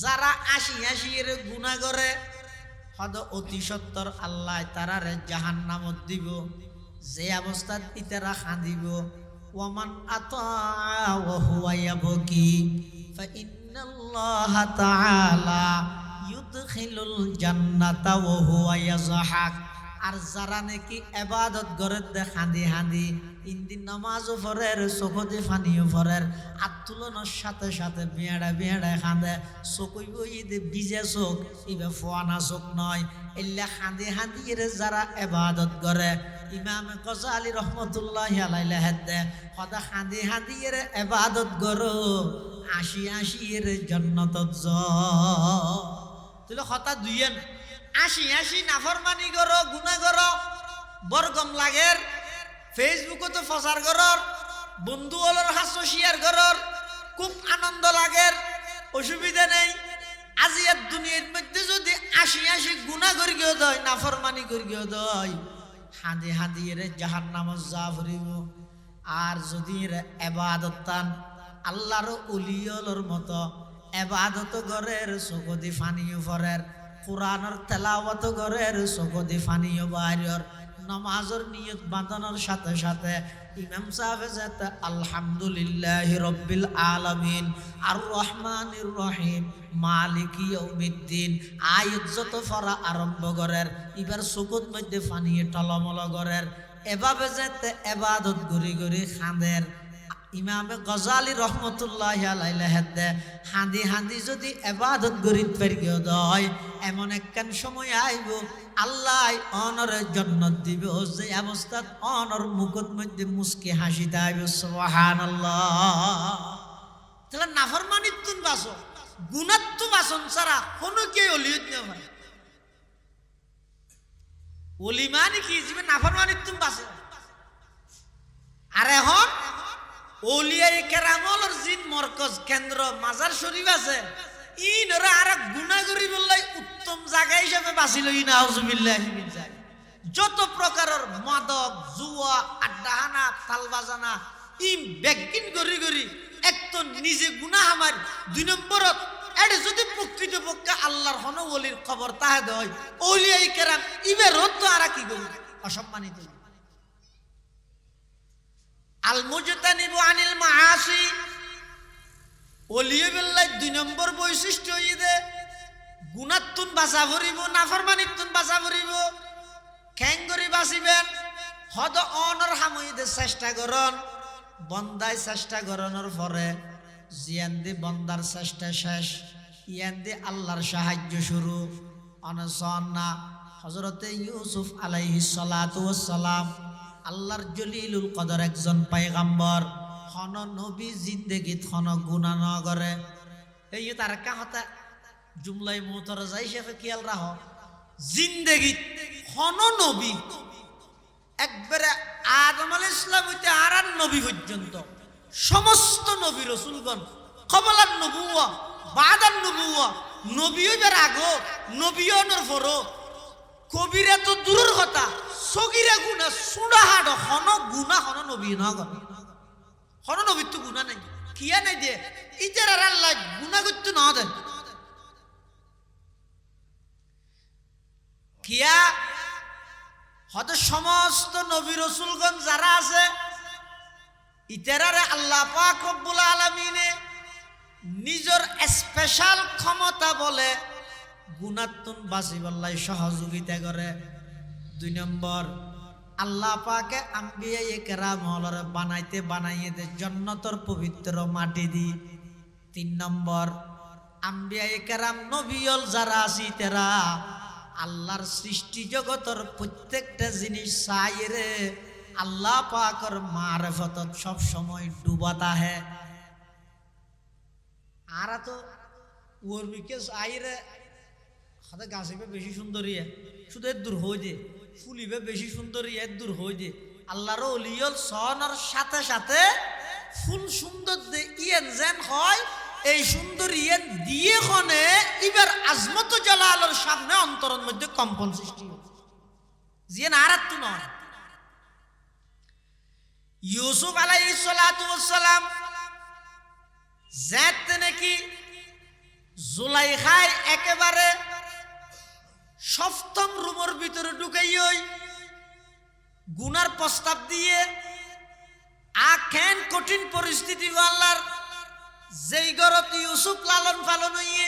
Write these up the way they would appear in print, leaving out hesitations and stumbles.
যারা আশি আশির গুনাহ করে হদ অতি সত্তর আল্লাহ তারারে জাহান্নামত দিব, যে অবস্থাত ইতারা খাঁদিব। ওয়ামান আতা ওয়া হুয়া ইয়াবকি ফাইন্নাল্লাহা তাআলা ইউদখিলুল জান্নাতা ওয়া হুয়া ইয়াযহাক। আর যারা নাকি ইবাদত করে খাঁদি খাঁদি ইনদিন নামাজও পড়ের, চোখতে ফানিও পড়ের, আত্তুলনের সাথে সাথে বেড়া বেড়া খাঁদে, চোখই বইতে ভিজে চোখ, ইবে ফোয়ানা চোখ নয়, এল্লা খাঁদি খাঁদি এর যারা ইবাদত করে। ইমামে গজালি রহমতুল্লাহি আলাইহি হেদে সদা খাঁদি খাঁদি এর ইবাদত করো, আশি আশি এর জান্নাতত যাও। তুলে কথা দুইয়েন আশি আশি নাফরমানি করো, গুনাহ করো, বরগম লাগের, ফেসবুকতে প্রচার করর, বন্ধু হলর হাসো শেয়ার করর, খুব আনন্দ লাগের, অসুবিধা নেই। আজিয়ার দুনিয়ার মধ্যে যদি আশি আশি গুনাহ করি গিয়ে দয়, নাফরমানি করি গিয়ে দয়, হাঁদি হাঁদি এর জাহান্নামত যা ফুরিব। আর যদি এর ইবাদত তান আল্লাহর ওলিয়লর মতো ইবাদত গরের, চোখদি ফানিও ফরের, কোরআনের তেলাওয়াত গরের, চোখদি ফানিও বাইরের, নামাজের নিয়ত বাঁধানোর সাথে সাথে ইমাম সাহেব যেতে আলহামদুলিল্লাহি রাব্বিল আলামিন আর রহমানির রহিম মালিকি ইয়াউমিদ্দিন আয়াত যত পড়া আরম্ভ করের, এবার চকুত মধ্যে ফানিয়ে টলমল করের, এভাবে যেতে ইবাদত গরি গরি খাঁদের। ইমামে গজালি রহমতুল্লাহি আলাইহি হেদে হাঁদি হাঁদি যদি ইবাদত গরিত পেরিয়ে দয়, এমন একখান সময় আইব আল্লাহ অনরের জান্নাত দিবে, যে অবস্থাত অনর মুখত মধ্যে মুস্কি হাসি দেবে। সুবহানাল্লাহ। তাহলে নাফরমানিত তুন বাসো, গুনাত তো বাসন ছাড়া কোনো কে অলিয়ত না ভাই। অলি মানে কি জীবে নাফরমানিত তুন বাসে। আর এখন ওলিয়ায়ে কেরামলের জিন মরকজ কেন্দ্র মাজার শরীফ আছে, ইনরা আর গুনাহ করি বললাই উত্তম জায়গা হিসেবে বাঁচিল। নাউজুবিল্লাহি মিন যালিক। যত প্রকারের মাদক, জুয়া, আড্ডাহানা, তালবাজানা ইম বেগিন করি করি এক তো নিজে গুনাহ আমার, দুই নম্বরত এটা যদি প্রকৃতপক্ষে আল্লাহর হন ওলির খবর তাহে দেয়, ওলিয়ায়ে কেরাম ইবের তো আর কি করি অসম্মানিত। আল মুজতানিবু আনিল মাআসি, ওলিয়ে বিল্লাহ দুই নম্বর বৈশিষ্ট্য ইদে গুনাতুন বাঁচা ভরিব, নাফরমানিতুন বাঁচা ভরিব। খেঙ্গরি বাঁচিবেন হদ অনর হামইদে চেষ্টা করন, বন্দায় চেষ্টা করনের পরে জিয়ান দি বন্দার চেষ্টা শেষ, ইয়ান দি আল্লাহর সাহায্য শুরু। অনসন না হযরতে ইউসুফ আলাইহিস সালাতু ওয়াস সালাম আল্লাহর জলিলুল কদর একজন পয়গম্বর, হন নবী জিন্দেগিত হন গুনাহ ন করে। এই তার কাহতা জুমলাই মুতরজা হিসেবে খেয়াল রাখ, জিন্দেগিত হন নবী একবারে আদম আলাইহিস সালাম হইতে আর নবী পর্যন্ত সমস্ত নবী রাসূলগণ কবলান নবুওয়া বাদান নবুওয়া, নবী হইবার আগো নবী হওয়ার পরও কবিরা তো দূরের কথা, সগিরা গুনা সুড়াহাট হন গুনা হন নবী না করে, হন নবীর তো গুনা নাই, কিয়া নাই দিয়ে ইতার আর আল্লাহ গুনা করতে না দেন। কিয়া হয়তো সমস্ত নবী রাসূলগণ যারা আছে ইতারারে আল্লাহ পাক রব্বুল আলামিনে নিজের স্পেশাল ক্ষমতা বলে গুনাতুন বাঁচিবাল্লাই সহযোগিতা করে। দুই নম্বর আল্লাহ পাকে আম্বিয়ায়ে কেরামলরে বানাইতে বানাইতে জান্নাতের পবিত্র মাটি দি। তিন নম্বর আম্বিয়ায়ে কেরাম নবিয়ল যারা আছে তারা আল্লাহর সৃষ্টি জগতের প্রত্যেকটা জিনিস চাইরে আল্লাহ পাকের মারিফতত সব সময় ডুবাতা হে। আর তো ওর বিকেশ আইরে হাতে গাছিবে বেশি সুন্দরী, শুধু এর দূর হয়ে যে ফুলিবে বেশি সুন্দরী, এর দূর হয়ে যে আল্লাহর ওলিয়ল সহনার সাথে সাথে ফুল সুন্দর দে ইয়েন যেন হয়, এই সুন্দর ইয়েন দিয়ে খনে এবার আজমত জালালের সামনে অন্তরের মধ্যে কম্পন সৃষ্টি জিয়েন আর তো নয়। ইউসুফ আলাইহিস সালাতু ওয়াস সালাম যাতে নাকি জুলাইখায় একেবারে সপ্তম রুমের ভিতরে ঢুকাইই গুনার প্রস্তাব দিয়ে আখেন কঠিন পরিস্থিতি আল্লাহর যেই ঘরত ইউসুফ লালন পালন হইয়ে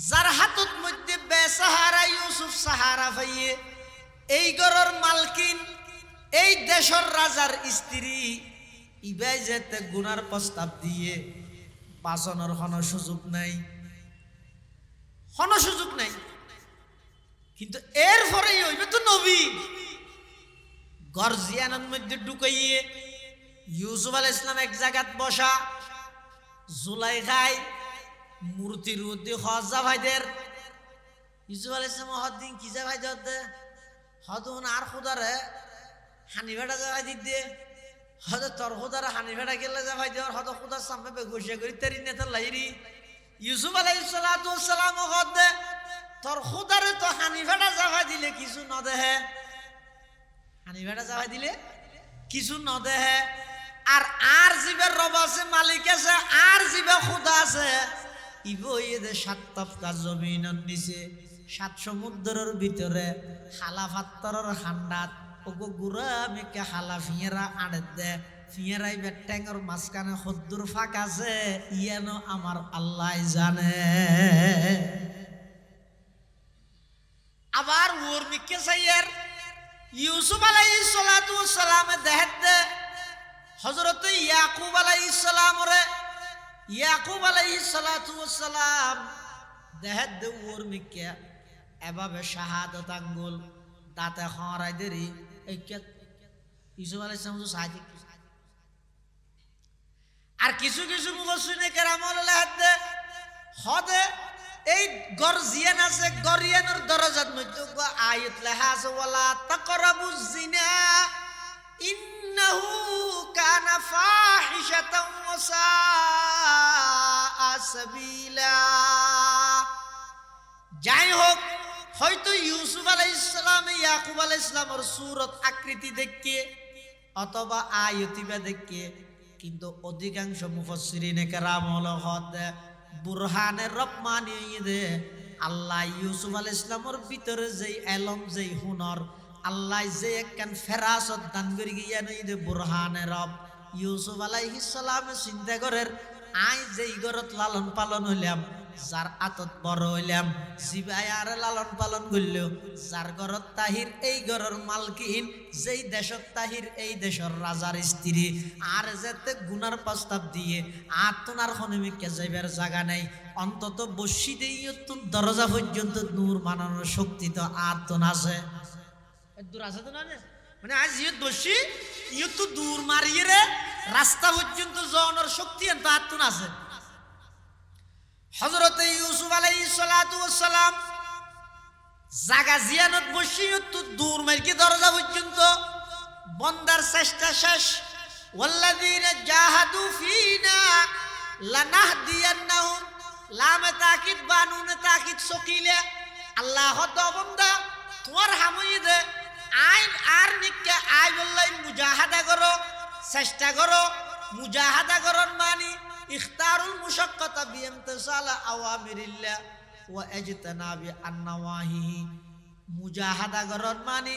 যার হাতত মধ্যে বেসাহারা ইউসুফ সাহারা পাইয়ে এই ঘরের মালকিন এই দেশের রাজার স্ত্রী ইবাই যেতে গুনার প্রস্তাব দিয়ে বাঁচানোর কোনো সুযোগ নাই, কোনো সুযোগ নাই। কিন্তু এরপরেই হইবে তো নবী গর্জিয়ানের মধ্যে ঢুকাইয়ে ইউসুফ আলাইহিস সালাম এক জায়গাত বসা, জুলাইখায় মূর্তির উদ্দি হজা ভাইদের ইউসুফ আলাইহিস সালাম হদ্দিন কি যা ভাই দে হদুন আর খুদারে হানি ভেড়া যা ভাই দিতে হদ তোর খুদারে হানি ভেড়া গেলে যা ভাই দেওয়ার হদ খুদার সামনে বেগুসে করি তেরি নেতার লাইরি ইউসুফ আলাইহিস সালাম হদে তোর খুদারে তো হানি ভেড়া যা ভাই দিলে কিছু ন দেহে, হানি ভেড়া যা ভাই দিলে কিছু ন দেহে। আর জীবের রব আছে, মালিক আছে, আর জীবে খুদা আছে ইবইদে সাত তফকা জমিনের নিচে সাত সমুদ্রের ভিতরে হালা ফাত্তরের খান্ডাত ওগো গুড়া মেকে হালা ফিয়েরা আড়ে দে ফিয়েরাই বেট্যাঙ্গর মাঝখানে হদ্দুর ফাঁক আছে ইয়ানো আমার আল্লাহ জানে। আবার ওর মিকে সাইয়ের ইউসুফ আলাইহিস সালাতু ওয়াস সালাম দেহেত দে হযরত ইয়াকুব আলাইহিস সালাম রে ইয়াকুব আলাইহিস সালাতু ওয়াস সালাম দেহেত দে ওর মিকে এভাবে শাহাদত আঙ্গুল দাঁতে খরাই দেরি এই ইউসুফ আলাইহিস সালাম তো সাহায্য। আর কিছু কিছু মুফাসসিরিনে কেরাম হলে হদে এই গর্জিয়ান আছে, গরিয়ানের দরজাত মধ্যে আয়াত লেখা আছে ওয়ালা তাকরাবুজ জিনা ইন্নাহু কানা ফাহিশাতাও ওয়া সাআ সাবিলা। যাই হোক, হয়তো ইউসুফ আলাইহিস সালাম ইয়াকুব আলাইহিস সালামের সূরত আকৃতি দেখে অথবা আয়াতিবা দেখে, কিন্তু অধিকাংশ মুফাসসিরিনে কেরাম হলে বুরহানে রব্বানি দে আল্লাহ ইউসুফ আলাইহিস সালামের ভিতরে যেই এলম যেই হুনর আল্লাহ যে একখান ফেরাসত দান করি গিয়া নই দে বুরহানে রব ইউসুফ আলাইহিস সালাম চিন্তা করের আই যেই ঘরত লালন পালন হইলাম, যার আতত বড় হইলাম, জিবাই আর লালন পালন করলেও যার ঘরত তাহির এই ঘরের মালকিন, যেই দেশত তাহির এই দেশের রাজার স্ত্রী, আর যেতে গুনার প্রস্তাব দিয়ে আত্মনার খনিমিকে যাইবার জায়গা নেই, অন্তত বসি দিয়ে তো দরজা পর্যন্ত নূর মানানোর শক্তি তো আত্মন আছে, দূর আছে তো না, মানে আজ ইয়ে দোষী ইয়ে তো দূর মারিয়ে রে রাস্তা পর্যন্ত যাওয়ানোর শক্তি তো আত্মন আছে। হযরত ইউসুফ আলাইহিস সালাতু ওয়াস সালাম জাগা জিয়ানত বসিয়ে তো দূর মাইকে দরজা পর্যন্ত বন্দার চেষ্টা শেষ। ওয়াল্লাযীনা জাহাদু ফিনা লানাহদিয়ান্নাহুম, লামে তাকিদ বানুনে তাকিদ সকিলে আল্লাহ তো বন্দা তোমার হামুইদে আইন আর নিকে আই বললাই মুজাহাদা করো, চেষ্টা করো, মুজাহাদা করন মানি ইখতারুল মুশাক্কাতা বিইমতিসাল আওয়ামিরিল্লাহ ওয়া ইজতিনাবি আন-নাওয়াহি। মুজাহাদা করন মানি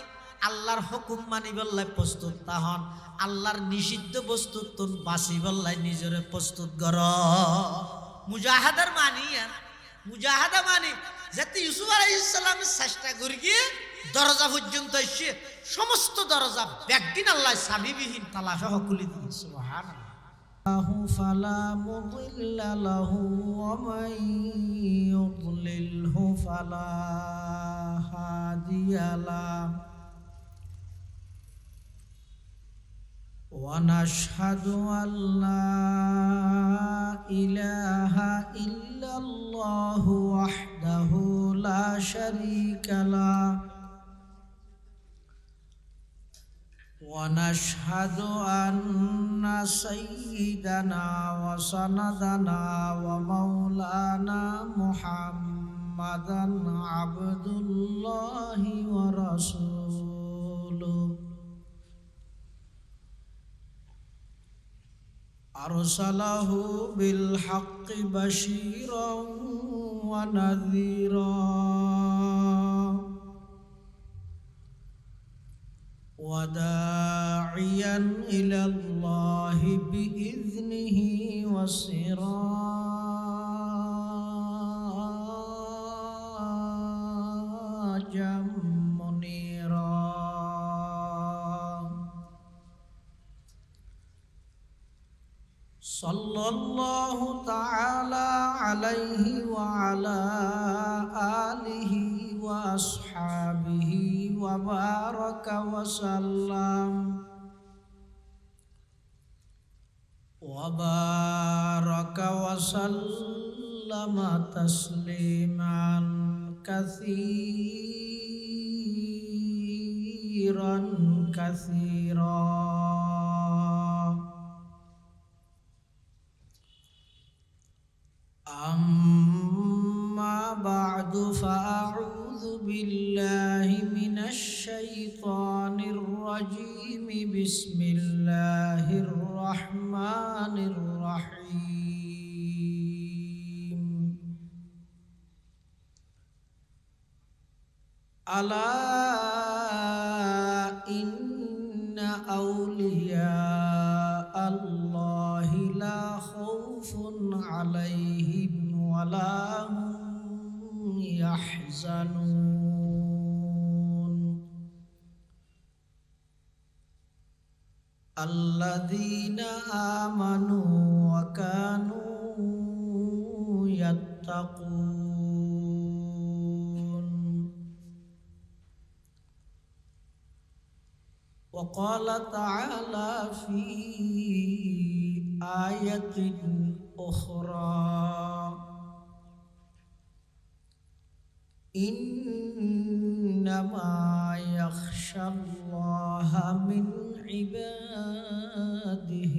আল্লাহর হুকুম মানি বললাই প্রস্তুত তাহন, আল্লাহর নিষিদ্ধ বস্তু তুন বাসি বললাই নিজরে প্রস্তুত কর। মুজাহাদার মানি মুজাহাদা মানি যাতে ইউসুফ আলাইহিস সালামের চেষ্টা করি গিয়ে দরজা পর্যন্ত এসে সমস্ত দরজা ব্যাগদিন আল্লাহ সাবিবিহীন তালা সহ খুলে দিয়ে সুবহানাল্লাহ। ফালা মুদিল্লা লাহু ওয়া মান ইউদ্লিলহু ফালা হাদিয়া লাহু ওয়া নাশহাদু আল্লা ইলাহা ইল্লাল্লাহু ওয়াহদাহু লা শারীকা লাহু ওয়া নাশহাদু আন্না সাইয়্যিদানা ওয়া সানাদানা ওয়া মাওলানা মুহাম্মাদান আবদুল্লাহি ওয়া রাসূলুহু। أرسله بالحق بشيرا ونذيرا وداعيا إلى الله بإذنه وسراجا منيرا صلى الله تعالى عليه وعلى آله وأصحابه وبارك وسلم تسليما كثيرا كثيرا. أما بعد فأعوذ بالله من الشيطان الرجيم بسم الله الرحمن الرحيم. ألا إن أولياء الله لا خوف عليهم ولا هم يحزنون الذين آمنوا وكانوا يتقون. وقال تعالى في آية أخرى إنما يخشى الله من عباده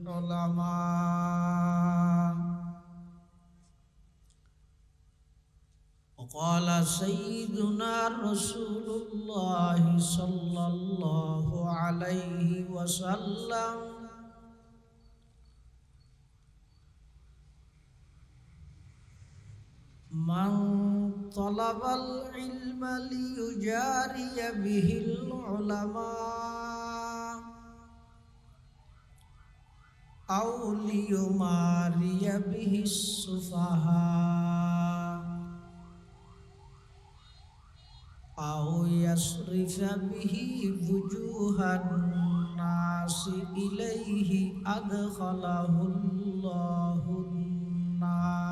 العلماء. وقال سيدنا رسول الله صلى الله عليه وسلم من طلب العلم ليجاري به العلماء أو ليماري به السفهاء أو يصرف به وجوه الناس إليه أدخله الله النار.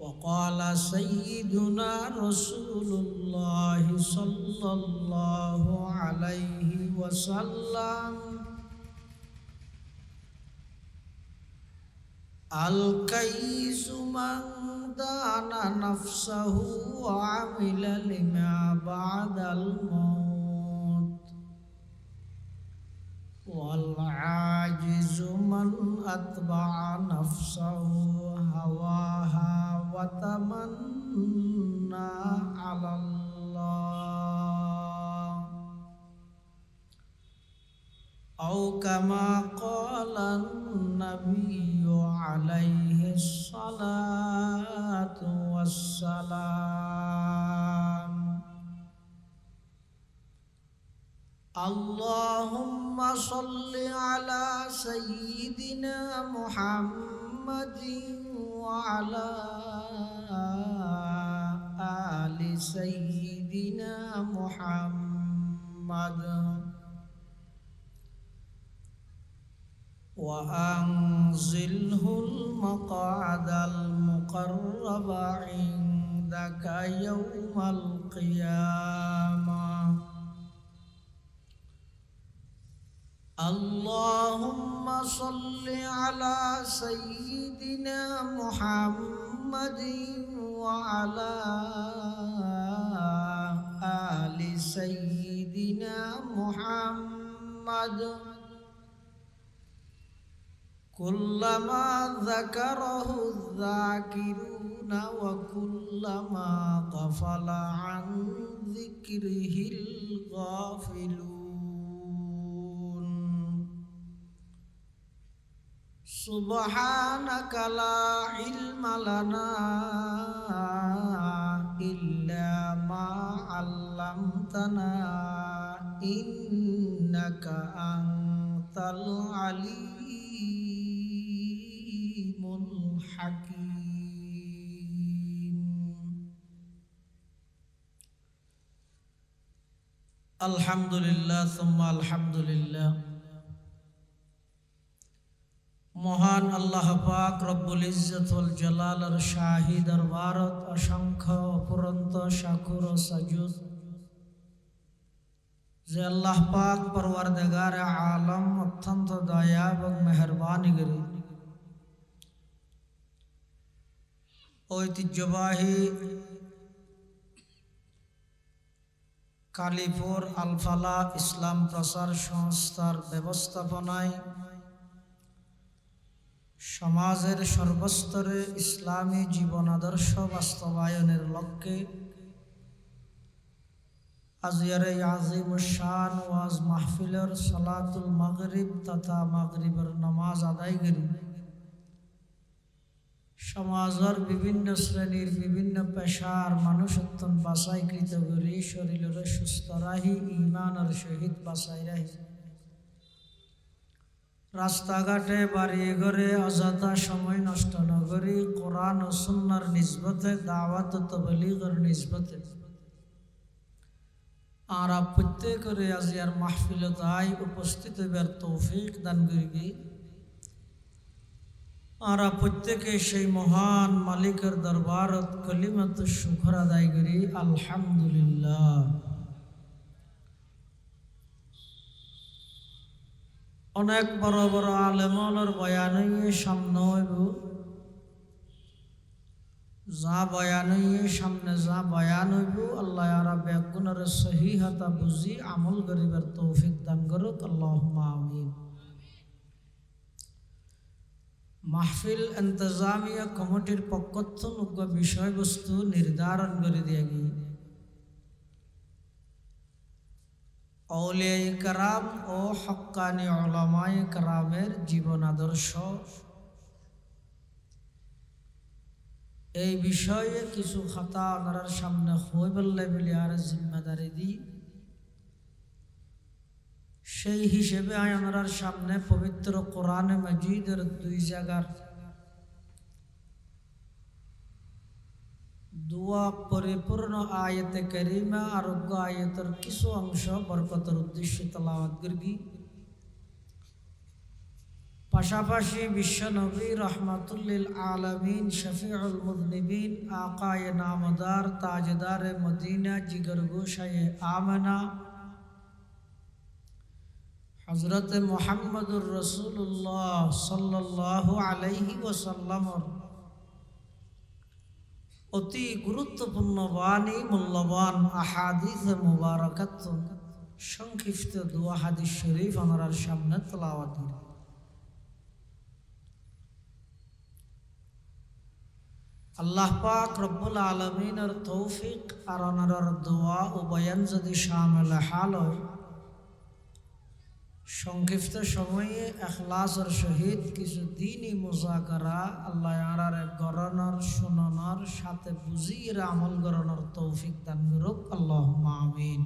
وقال سيدنا رسول الله صلى الله عليه وسلم الكيس من دان نفسه وعمل لما بعد الموت والعاجز من أتبع نفسه هواها وتمنى على الله أو كما قال النبي عليه الصلاة والسلام. اللهم صل على سيدنا محمد وعلى آل سيدنا محمد وأنزله المقعد المقرب عندك يوم القيامة. اللهم صل على سيدنا محمد وعلى آل سيدنا محمد كلما ذكره الذاكرون وكلما غفل عن ذكره الغافلون سبحانك لا علم لنا إلا ما علمتنا إنك أنت العليم الحكيم الحمد لله ثم الحمد لله মহান আল্লাহ পাক রব্বুল ইজ্জত ওয়াল জালালের শাহী দরবারত অসংখ্য অপরন্ত শাকুর ও সাজুদ যে আল্লাহ পাক পরওয়ারদিগার আলম অত্যন্ত দয়া এবং মেহেরবানি করে ঐতিহ্যবাহী কালীপুর আলফালা ইসলাম প্রচার সংস্থার ব্যবস্থাপনায় সমাজের সর্বস্তরে ইসলামী জীবন আদর্শ বাস্তবায়নের লক্ষ্যে আজিয়ার আজিমুশ শান ওয়াজ মাহফিলের সালাতুল মাগরিব তথা মাগরিবের নামাজ আদায় করি সমাজের বিভিন্ন শ্রেণীর বিভিন্ন পেশার মানুষ অত্যন্ত বাছাইকৃত করি শরীরের সুস্থ রাহি ঈমানের সহিত বাছাই রাহি রাস্তাঘাটে বাড়ি ঘরে অযথা সময় নষ্ট না করি কোরআন ও সুন্নাহর নিসবতে দাওয়াত ও তাবলীগের নিসবতে আর প্রত্যেকের আজিয়ার মাহফিলত আই উপস্থিত হইবার তৌফিক দান করি আর প্রত্যেকে সেই মহান মালিকের দরবারত কলিমাত শুকর আদায় করি আলহামদুলিল্লাহ। অনেক বড় বড় আলেমনের বয়ান সামনে হইব যা বয়ান সামনে যা বয়ান হইব আল্লাহ আরা বেগুনের সহিহতা বুঝি আমল করিবার তৌফিক দান করুক আল্লাহুম্মা আমিন। মাহফিল ইন্তজামিয়া কমিটির পক্ষ বিষয়বস্তু নির্ধারণ করে দিয়ে গিয়ে আউলিয়ায়ে কেরাম ও হক্কানি উলামায়ে কেরামের জীবন আদর্শ এই বিষয়ে কিছু খাতা আপনার সামনে হইবল্লাই বলে আর জিম্মাদারি দিই সেই হিসেবে আপনার সামনে পবিত্র কোরআনে মাজিদের দুই জায়গার দোয়া পরিপূর্ণ আয়াতে কারিমা আরোগ্য আয়াতের কিছু অংশ বরকতের উদ্দেশ্যে তেলাওয়াত করি পাশাপাশি বিশ্বনবী রহমাতুল্লিল আলামিন শফিউল মুযনিবিন আকায়ে নামদার তাজদারে মদিনা জিগরগোশায়ে আমেনা হযরত মুহাম্মদুর রাসূলুল্লাহ সাল্লাল্লাহু আলাইহি ওয়াসাল্লামর অতি গুরুত্বপূর্ণ বাণী মূল্যবান আহাদিস মুবারাকাত সংক্ষিপ্ত দোয়া হাদিস শরীফ আমার সামনে তেলাওয়াত করি। আল্লাহ পাক রব্বুল আলামিনের তৌফিক আর ওনার দোয়া ও বয়ান যদি শামিল হাল হয় সংক্ষিপ্ত সময়ে ইখলাসের সহিত কিছু দ্বীনি মুযাকারা আল্লাহ আরারে গরানোর শোনানোর সাথে বুঝিয়ে আমল করানোর তৌফিক দান করুক আল্লাহুম্মা আমিন।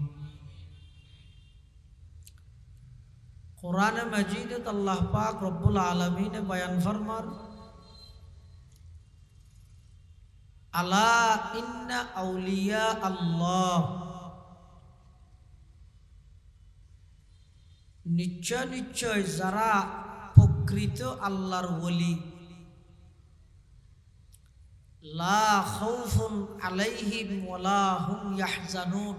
কোরআনে মাজিদে আল্লাহ পাক রব্বুল আলামিন বয়ান ফরমান আলা ইন্না আউলিয়া আল্লাহ নিশ্চয় নিশ্চয় যারা প্রকৃত আল্লাহর ওলি লা খাউফুন আলাইহিম ওয়ালা হুম ইয়াহজানুন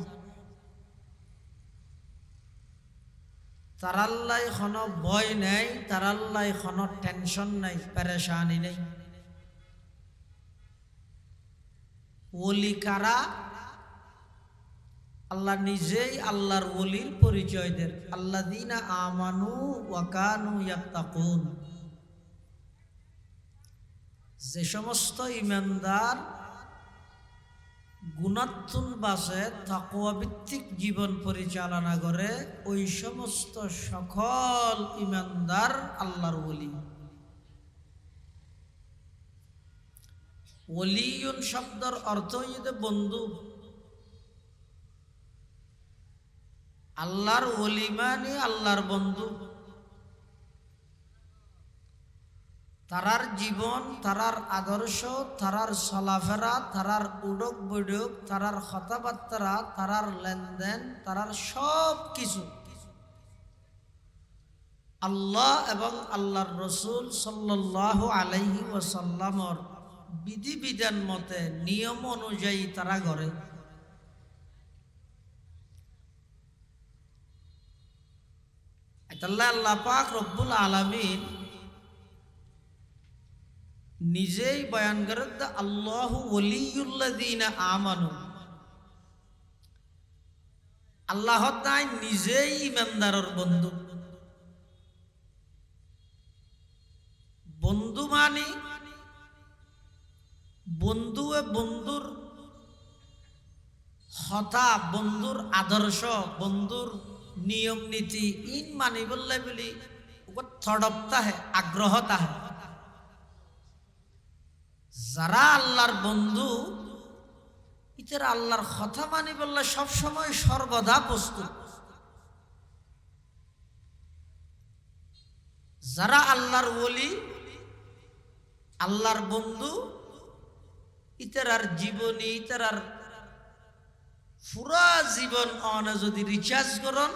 তারাল্লাই কোনো ভয় নাই তারাল্লাই কোনো টেনশন নাই পেরেশানি নেই। ওলি কারা? আল্লাহ নিজেই আল্লাহর ওলির পরিচয় দেন আল্লাযীনা আমানু ওয়া কানু ইয়াত্তাকুন যে সমস্ত ইমানদার গুণাত্মন বাসে তাকওয়া ভিত্তিক জীবন পরিচালনা করে, ওই সমস্ত সকল ইমানদার আল্লাহর ওলি। ওলিয়ুন শব্দের অর্থ হইতে বন্ধু। আল্লাহর ওলি মানে আল্লাহর বন্ধু। তারার জীবন, তারার আদর্শ, তারার চলাফেরা, তারার উডক বৈডক, তারার কথাবার্তা, তারার লেনদেন, তারার সব কিছু আল্লাহ এবং আল্লাহর রসুল সাল্লাল্লাহু আলাইহি ওয়াসাল্লামর বিধিবিধান মতে নিয়ম অনুযায়ী তারা করে। আল্লাহ পাক রব্বুল আলামিন নিজেই বয়ান করেন, আল্লাহু ওয়ালিয়ুল্লাযীনা আমানু। আল্লাহ তাই নিজেই ইমানদারের বন্ধু। বন্ধু মানে বন্ধুয়ে বন্ধুর কথা, বন্ধুর আদর্শ, বন্ধুর নিয়ম নীতি ইন মানি বললে বলি থড়পতা হে, আগ্রহতা হে। যারা আল্লাহর বন্ধু, ইতারা আল্লাহর কথা মানি বললে সবসময় সর্বদা প্রস্তুত। যারা আল্লাহর ওলি, আল্লাহর বন্ধু, ইতারার জীবনী, ইতারার পুরা জীবন অনে যদি রিচার্জ করন,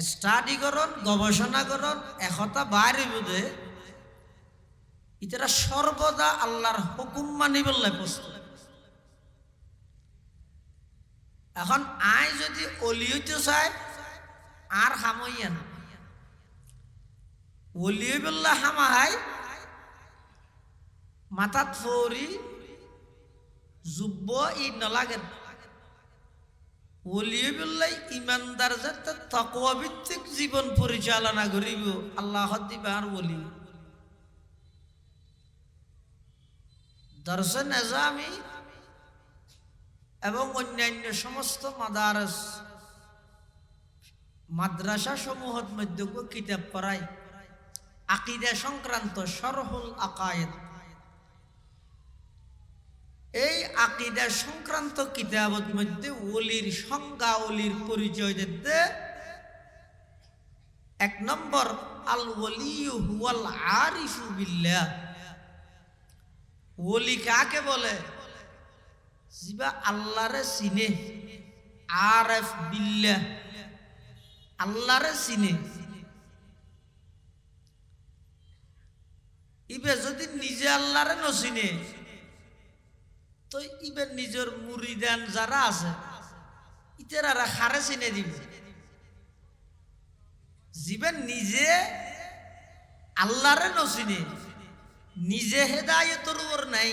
স্টাডি করন, গবেষণা করন, একথা বাইরে বুঝে ইতারা সর্বদা আল্লাহর হুকুম মানি বললে প্রস্তুত। এখন আয় যদি অলি হইতে চায় আর হামইয়া না, অলি বললে হামাহাই মাথাত ফৌরি যুব্ব ই নলাগে। ওলি বললে ইমানদার যাতে তাকওয়া ভিত্তিক জীবন পরিচালনা করিব, আল্লাহ দিবে আর ওলি। দর্শে নিজামি এবং অন্যান্য সমস্ত মাদারস মাদ্রাসা সমূহত মধ্যে কিতাব পড়ায় আকীদা সংক্রান্ত শরহুল আকায়েদ। এই আকীদা সংক্রান্ত কিতাবত মধ্যে ওলির সংজ্ঞা, ওলির পরিচয় দিতে 1 নম্বর আল ওলিয়ু হুয়াল আরিফু বিল্লাহ। ওলি কাকে বলে? জিবা আল্লাহরে চিনে, আরিফ বিল্লাহ, আল্লাহরে চিনে। ইবে যদি নিজে আল্লাহরে নচিনে তো ইবে নিজের মুরিদান যারা আছে ইতারা খারে চিনে দিবে। জিবে নিজে আল্লাহরে নচিনে, নিজে হেদায়েতের উপর নাই,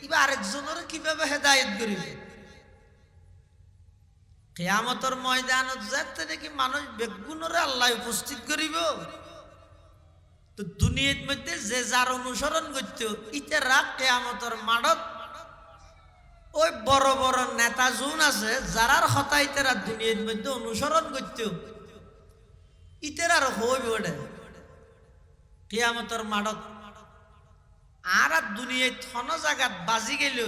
ইবা আরেকজনের কিভাবে হেদায়েত করিবে? কিয়ামতের ময়দানত যাতে নাকি মানুষ বেগুনরে আল্লাহ উপস্থিত করিব, তো দুনিয়ার মধ্যে যে যার অনুসরণ করত ইতারা কিয়ামতের মাঠত ওই বড় বড় নেতা জুন আছে যারার কথা ইতারা দুনিয়ার মধ্যে অনুসরণ করত, ইতারার হইব ওটা কিয়ামতের মাঠত। আর দুনিয়ায় থন জায়গাত বাজি গেল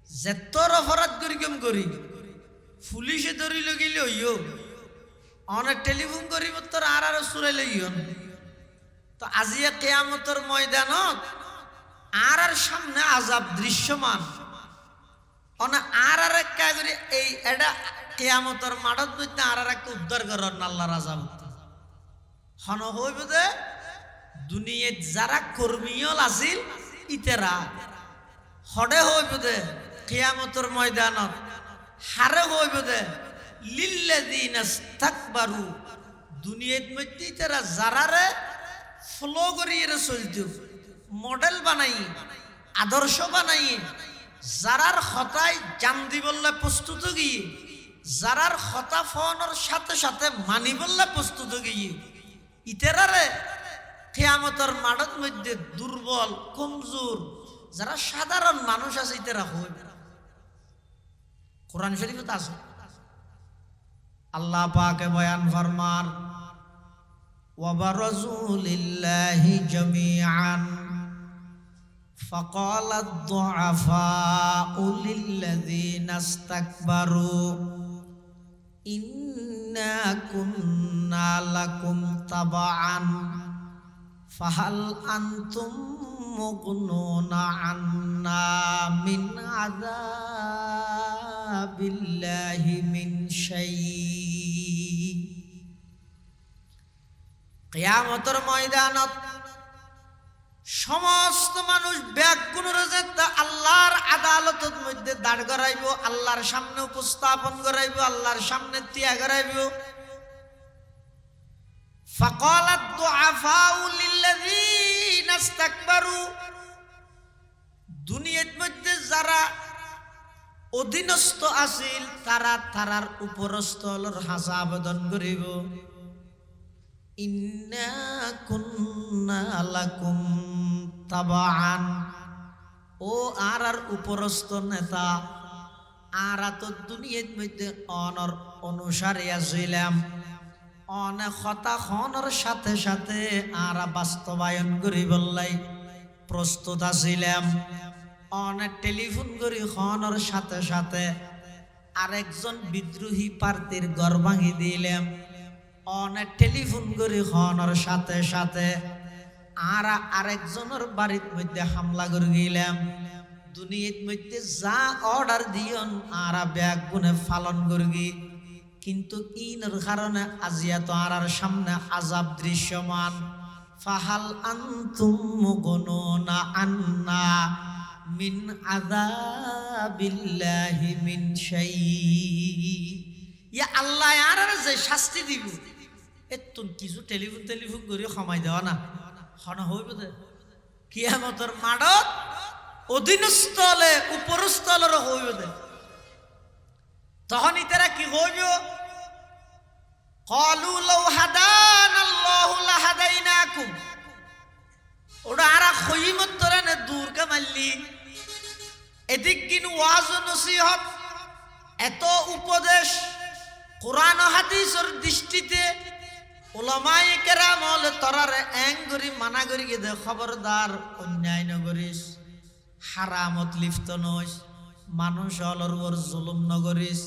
যেতর অপরাধ করি কেম করি পুলিশে ধরিল গেলে হইও, অনেক টেলিফোন করিব তোর আর চুরাইলে ইয়ন। তো আজিয়া কিয়ামতের ময়দানত আর সামনে আযাব দৃশ্যমান, আর একটা করে এই এটা কিয়ামতের মাঠত বইতে আর একটা উদ্ধার করার আল্লাহর আযাব হন হইব যে দুনিয়াত যারা কর্মীয়ল আছিল ইতেরা হডে হইব যে কিয়ামতের ময়দানত হারে হইব যে লিল্লাযিনা ইসতাকবারু। দুনিয়াত মধ্যে ইতেরা যারারে ফলো করিয়ে চলতো, মডেল বানাই, আদর্শ বানাই, যারার হতায় জান দিবল্লা প্রস্তুত গিয়ে, যারার হতা ফোনের সাথে সাথে মানি বললা প্রস্তুত গিয়ে ইতেরারে কিয়ামতের মাঠের মধ্যে দুর্বল কমজোর যারা সাধারণ মানুষ আছে তারা হইবে। কোরআন শরীফে তো আছে, আল্লাহ পাকে বয়ান ফরমান ওয়া বারাজু লিল্লাহি জামিআন ফাকালা আদ-দুআফাউ লিল্লাযিনা ইসতাকবারু ইন্না কুন্না লাকুম তাবাআন ফাহাল আনতুম মুগনুনা আন্না মিন আযাবিল্লাহি মিন শাই। কিয়ামতের ময়দানত সমস্ত মানুষ ব্যাকুল যেতে আল্লাহর আদালতের মধ্যে দাঁড় করাইব, আল্লাহর সামনে উপস্থাপন করাইব, আল্লাহর সামনে তিয়া করাইব। ফাকালাত দুআফাউ লিল্লাযিনা ইসতাকবারু, দুনিয়ার মধ্যে যারা অধীনস্থ আছিল তারা তারার উপরস্থলের হাসা আবেদন করিব, ইন্না কুন্না লাকুম তাবাআন, ও আর উপরস্থ নেতা আর তো দুনিয়ার মধ্যে অনর অনুসারী আছিলাম, অনেক কথা খনর সাথে সাথে আর বাস্তবায়ন করি বললাই প্রস্তুত আছিলাম। অনেক টেলিফোন করি খনর সাথে সাথে আরেকজন বিদ্রোহী প্রার্থীর ঘর ভাঙি দিলাম, অনেক টেলিফোন করি খনর সাথে সাথে আর আরেকজনের বাড়ির মধ্যে হামলা করে গেলাম। দুনিয়ার মধ্যে যা অর্ডার দিয়ন আর ব্যাগ গুনে পালন করি, কিন্তু ইনের কারণে আজিয়া তো আর সামনে আযাব দৃশ্যমান। ফাহাল আনতুম মুগনুনা আন্না মিন আযাবিল্লাহি মিন শাই। ইয়া আল্লাহ আর যে শাস্তি দিব এত কিছু টেলিফোন করে সময় দেওয়া না হন হইব দে। কিয়ামতের মাঠত অধীনস্থলে উপরস্থলের হইব দে। তখন ইতারা কি হইব? ক্বালু লাউ হাদানাল্লাহু লাহাদাইনাকুম, ওরা আরা খইমত ধরে নে দূর কে মারলি। এদিক কিন ওয়াজ নসিহত এত উপদেশ কোরআন হাদিসের দৃষ্টিতে উলামায়ে কেরাম হলে তরারে এং করি মানা করি দে, খবরদার অন্যায় নগরিস, হারামত লিপ্ত নইস, মানুষ হলর ওর জুলুম নগরিস।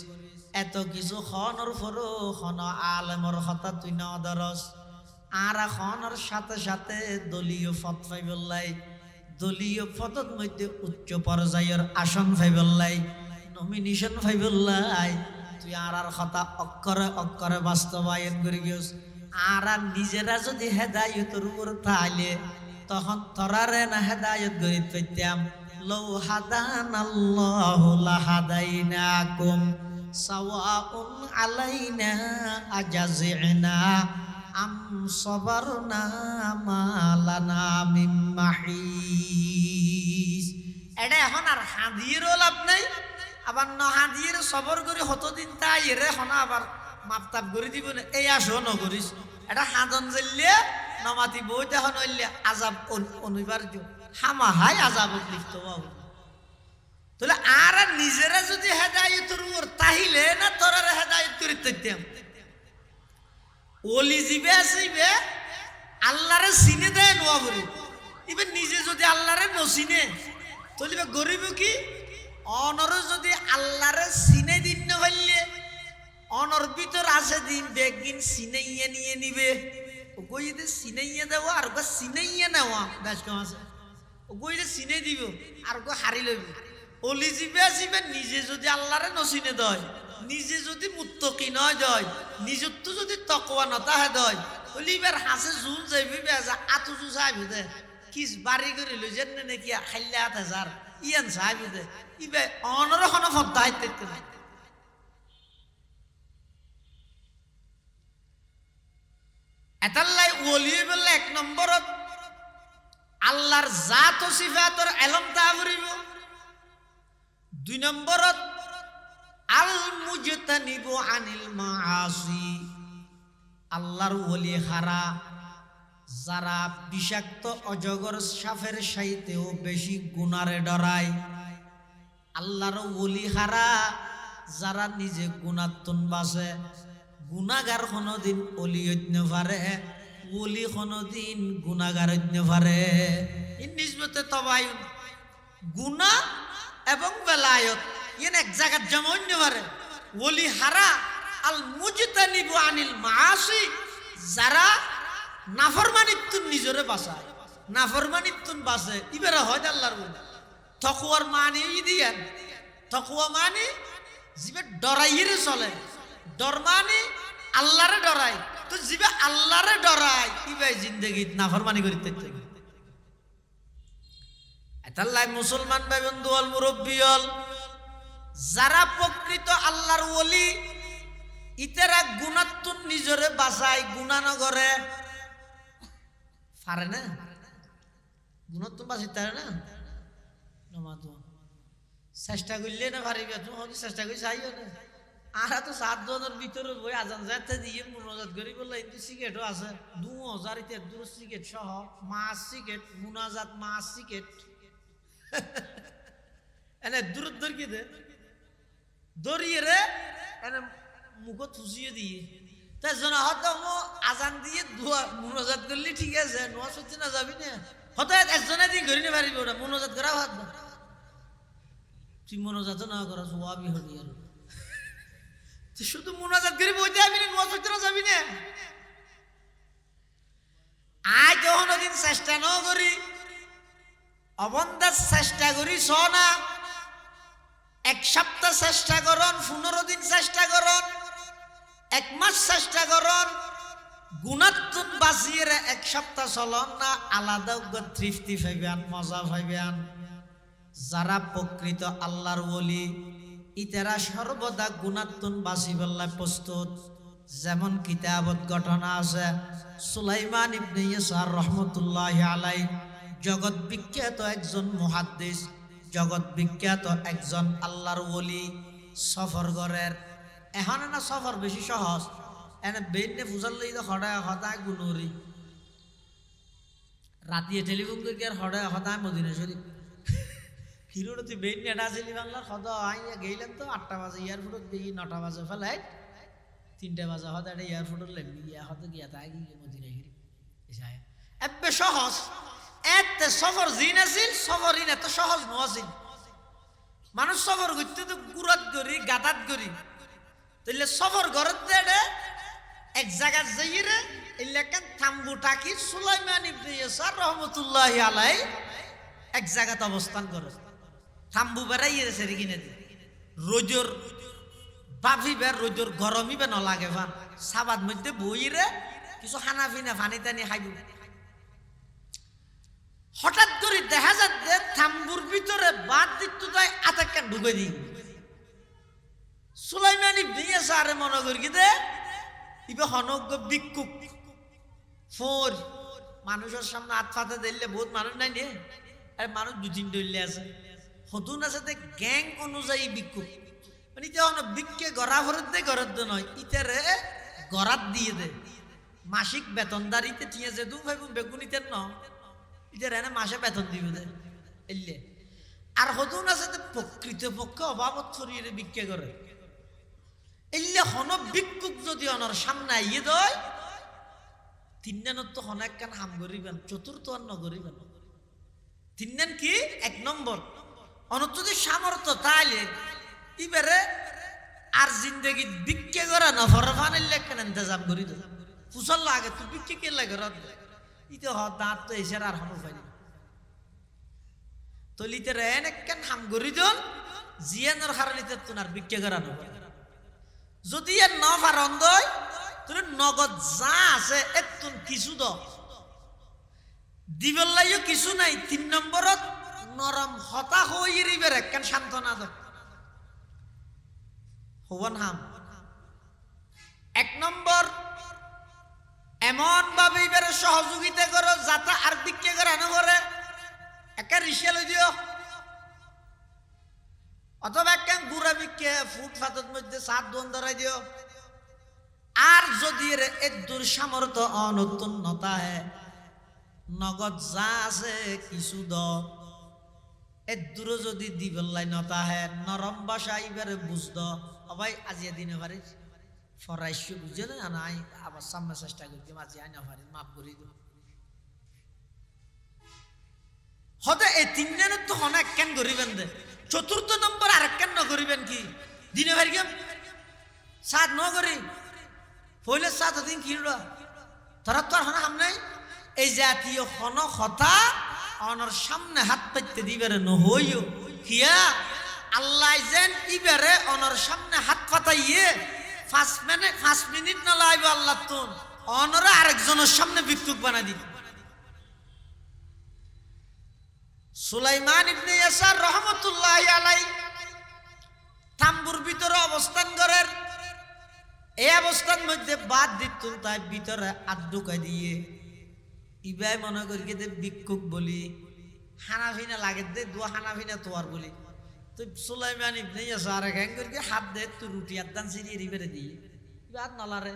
এত কিছু খনর ফরো খন আলেমর কথা তুই না দরস আর খনর সাথে সাথে দলীয় পদ ফাইবল্লাই, দলীয় পদত মধ্যে উচ্চ পর্যায়ের আসন ফাইবল্লাই, নমিনেশন ফাইবল্লাই। তুই আর কথা অক্ষরে অক্ষরে বাস্তবায়ন করি গিয়েছ। আর নিজেরা যদি হেদায়তের উপর তাইলে তখন তরারে না হেদায়ত গরিব পেতাম। লৌ হাদানাল্লাহু লাহাদাইনাকুম সাওয়াউন আলাইনা আজাজিনা আম সাবারনা মা লানা মিন মাহিস। এটা এখন আর হাদিয়েরও লাভ নাই, আবার ন হাদিয়ের সবর করে হতদিন তাই এরে হনা আবার মাপতাপ করে দিব না। এই আসো নগরিস এটা হাদন জেললে নমাতি বইতে হন হইলে আজাব অনিবার্য, হামাহাই আজাবত লিপ্ত বাবু। তাহলে আর নিজেরা যদি হেদায়তের উপর তাহিলে না তোরা হেদায়ত করে দিতাম। ওলি জিবে আসিবে আল্লাহরে চিনে দেয় নোয়া করি, এবার নিজে যদি আল্লাহরে নচিনে তাহলে গরিব কি? অনর যদি আল্লাহরে চিনে দিন না পারলে অনর ভিতর আছে দিন বেগিন চিনাইয়া নিয়ে নিবে। ওই যদি চিনাইয়া দেব আর চিনাইয়া নেওয়া বেশ কম আছে, ওই যে চিনে দিব আর হারি লইব। অলি জিবে আসিবে নিজে যদি আল্লাহরে নচিনে দেয়, নিজে যদি মুত্তকি নয় দেয়, নিজের তো যদি তকওয়া নতাহে দেয়, অলিবার হাসে জুল যাইবি বেজা আতু জু চাইবি দে কিস বাড়ি করে লই যেন নাকি খাইলে ৮,০০০ ইয়ান চাইবি দে ইবে অনর হন দায়িত্ব নাই। এতাল্লাই ওলি বললে ১ নম্বরত আল্লাহর জাত ও সিফাতর এলম তা করিব। ২ নম্বরত আল মুজতানিবু আনিল মাআসি, আল্লাহর ওলি হারা যারা বিষাক্ত অজগর সাপের সাইতেও বেশি গুনারে ডরায়, আল্লাহর ওলি হারা যারা নিজে গুণাত্তন বাসে, গুনাগার কোনদিন অলি হইতে পারে, ওলি কোনদিন গুনাগার হইতে পারে। ইন নিসবতে তবায়ুন, গুনাহ এবং বেলায়ত ইন এক জায়গায় জমা হইতে পারে। ওলি হারা আল মুজতানিবু আনিল মাআসি, যারা নাফরমানিত্তুন নিজরে বাঁচায়, নাফরমানিত্তুন বাঁচে, ইবেরা হয় আল্লাহর ওলি। তকওয়ার মানে ই দিয়েন, তকওয়া মানে জিবে ডরাইয়ে চলে, ডর মানে আল্লাহরে ডরাই। তো জিবে আল্লাহরে ডরাই ইবাই জিন্দেগিত নাফরমানি করিতে থাকে। এতাল্লাই মুসলমান ভাই বন্ধু হল, মুরব্বী হল, যারা প্রকৃত আল্লাহর ওলি ইতেরা গুণাত্তুন নিজরে বাঁচায়, গুণা নগরে পারে না, গুণাত্তুন বাঁচাইতে পারে না। নমাজ চেষ্টা করলে না পারিবে, তুমি চেষ্টা করি চাইও না। আর তো 7 জনের ভিতরে বই আজান যাতে দিয়ে মুনাজাত করি বললে কিন্তু সিগারেটও আছে 2000 দূর সিগারেট সহ, মাছ সিগারেট, মুনাজাত মাছ সিগারেট এনে দূর দূর কি দে দরিয়ে রে এনে মুখ থুসিয়ে দিয়ে তাই জন হয়তো আজান দিয়ে মুনাজাত করলে ঠিক আছে, নোয়া সত্যি না যাবি না, হয়তো একজনে দিন ঘুরি না পারিবে, ওটা মুনাজাত করা ভাত না, তুই মুনাজাত না করা সোয়াবি হবি আর শুধু মুনাজাত করে বইতে যাবি না, নোয়া সত্যি না যাবি না। আজ যখন দিন চেষ্টা ন করি, অবন্দাজ চেষ্টা করি ছ না, 1 সপ্তাহ চেষ্টা করন, 15 দিন চেষ্টা করন, 1 মাস চেষ্টা করন, গুণাত্তুন বাঁচিয়ে 1 সপ্তাহ চলন না, আলাদা তৃপ্তি পাইবেন, মজা পাইবেন। যারা প্রকৃত আল্লাহর ওলি ইতারা সর্বদা গুণাত্তুন বাঁচিবেলায় প্রস্তুত। যেমন কিতাবত ঘটনা আছে, সুলাইমান ইবনে ইয়াসার রহমতুল্লাহি আলাইহি জগৎ বিখ্যাত একজন মুহাদ্দিস, জগৎ বিখ্যাত একজন আল্লাহর ওলি, সফর করের। এখন না সফর বেশি সহজ, এনে বেইনে ফুজাল্লাই তো হঠাৎ গুনুরি রাতিয়ে টেলিফোন করি আর হঠাৎ মদিনা শরীফ হিরোটা তুই বেইনে এটা আসলি বাংলার সদা আইয়া গেলাম তো 8টা বাজে এয়ারপোর্টত গিয়ে 9টা বাজে ফেলাইট 3টা বাজে হতে একটা এয়ারপোর্টত লেমনি গিয়া হতে গিয়া তাই গিয়ে মদিনা শরীফ এসে এত সহজ। এত সফর জিন আছিল, সফরই এত সহজ নছিল। মানুষ সফর করতে তো গুড়াত করি গাদাত করি, তাইলে সফর ঘরত দে এক জায়গা যাইরে এলাকান থাম্বু টাকি সুলাইমান ইবনে ইয়াসার রহমতুল্লাহি আলাইহি এক জায়গাতে অবস্থান করে, থাম্বু বেড়াইয়ে সেরে কিনে দি রোজর বাফিবে, রোজর গরমিবে ন লাগে ভান, সাবাদ মধ্যে বইরে কিছু খানা পিনা পানি টানি খাইব। হঠাৎ করে দেখা যাচ্ছে থাম্বুর ভিতরে বাদ দিত যায় আতাক্কান ঢুকে দিই। সুলাইমান ইবনে ইয়াসার মনে করি দে ইবে হনজ্ঞ ভিক্ষুক ফোর মানুষের সামনে হাত ফাতে দিলে বহুত মানুষ নাই নে, আর মানুষ 2-3 ডলে আছে, হতুন আছে তে গ্যাং অনুযায়ী ভিক্ষুক, মানে ইতে ভিক্ষে গড়া ভরত দে গরত নয়, ইতারে গড়াত দিয়ে দে মাসিক বেতনদারিতে ঠিক আছে, দু ভাই বেগুনিতে ন ইতার এনে মাসে বেতন দিব দে এলে। আর হতুন আছে প্রকৃত পক্ষে অভাবত ছড়িয়ে ভিক্ষে করে এলে হন ভিক্ষুক যদি অনর সামনে আইয়ে দয় 3 দিনত তো হন একখান হাম করিবেন, চতুর্থ আর নগরিবেন। 3 দিন কি 1 নম্বর অনত যদি সামর্থ্য তাইলে ইবারে আর জিন্দগি ভিক্ষে করা না ফরফানের লেখেন ইন্তজাম করি দে ফুসল লাগে তুই ভিক্ষে কে লাগে রদ ইতে হ দাঁত তো এসে আর হন পাইনি তলিতে রেন একখান হাম করি দন জিয়ানোর হারালিতে তোনার ভিক্ষে করা নব। যদি এর ন ফারন দয় তোর নগদ যা আছে একটু কিছু দ দিবেলাইও কিছু নাই। 3 নম্বরত নরম হতাশ হয়ে রিবের একখান সান্ত্বনা দ হবন হাম। 1 নম্বর এমন ভাবে এবারে সহযোগিতা করো যাতে আর ভিক্ষে করা না করে, একটা রিক্সা লই দিও অথবা একখান গুড়া ভিক্ষে ফুটপাতের মধ্যে 7 দোন ধরাই দিও। আর যদি এর দূর সামর্থ্য অনতুন্নতা নগদ যা আছে কিছু দ এ দূর যদি দিবল্লাই নতা হে নরম ভাষা এবারে বুঝদ ভাই আজিয়া দিনে পারি ফরাইশ বুঝে না নাই আবার সামনে চেষ্টা করতে মাঝে আইনা পারি মাফ করি দিও হতে এই তিনজনের তো অনেক কেন করিবেন দে চতুর্থ নম্বর আর কেন করিবেন কি দিনে পারি কেম সাত ন করি পইলে সাত দিন কিরল তোরা তো আর হাম নাই এই জাতীয় হন কথা অনর সামনে হাত পাইতে দিবারে নহইও কিয়া আল্লাহ যেন ইবারে অনর সামনে হাত পাতাইয়ে 5 মিনিট না লাইব আল্লাহ তুন অনরা আরেকজনের সামনে ভিক্ষুক বানাই দিবে সুলাইমান ইবনে ইয়াসার রহমাতুল্লাহি আলাইহি তাম্বুর ভিতরে অবস্থান করেন এই অবস্থার মধ্যে বাদ দিত তাই ভিতরে হাত ঢুকাই দিয়ে ইবাই মনে করি দে ভিক্ষুক বলি হানাফিনা লাগে দে দোয়া হানাফিনা তোয়ার বলি তো সুলাইমান ইবনে ইয়াসার হ্যাং করি হাত দে তুই রুটি আদান সিরিয়ে রিবেরে দিয়ে হাত নলারে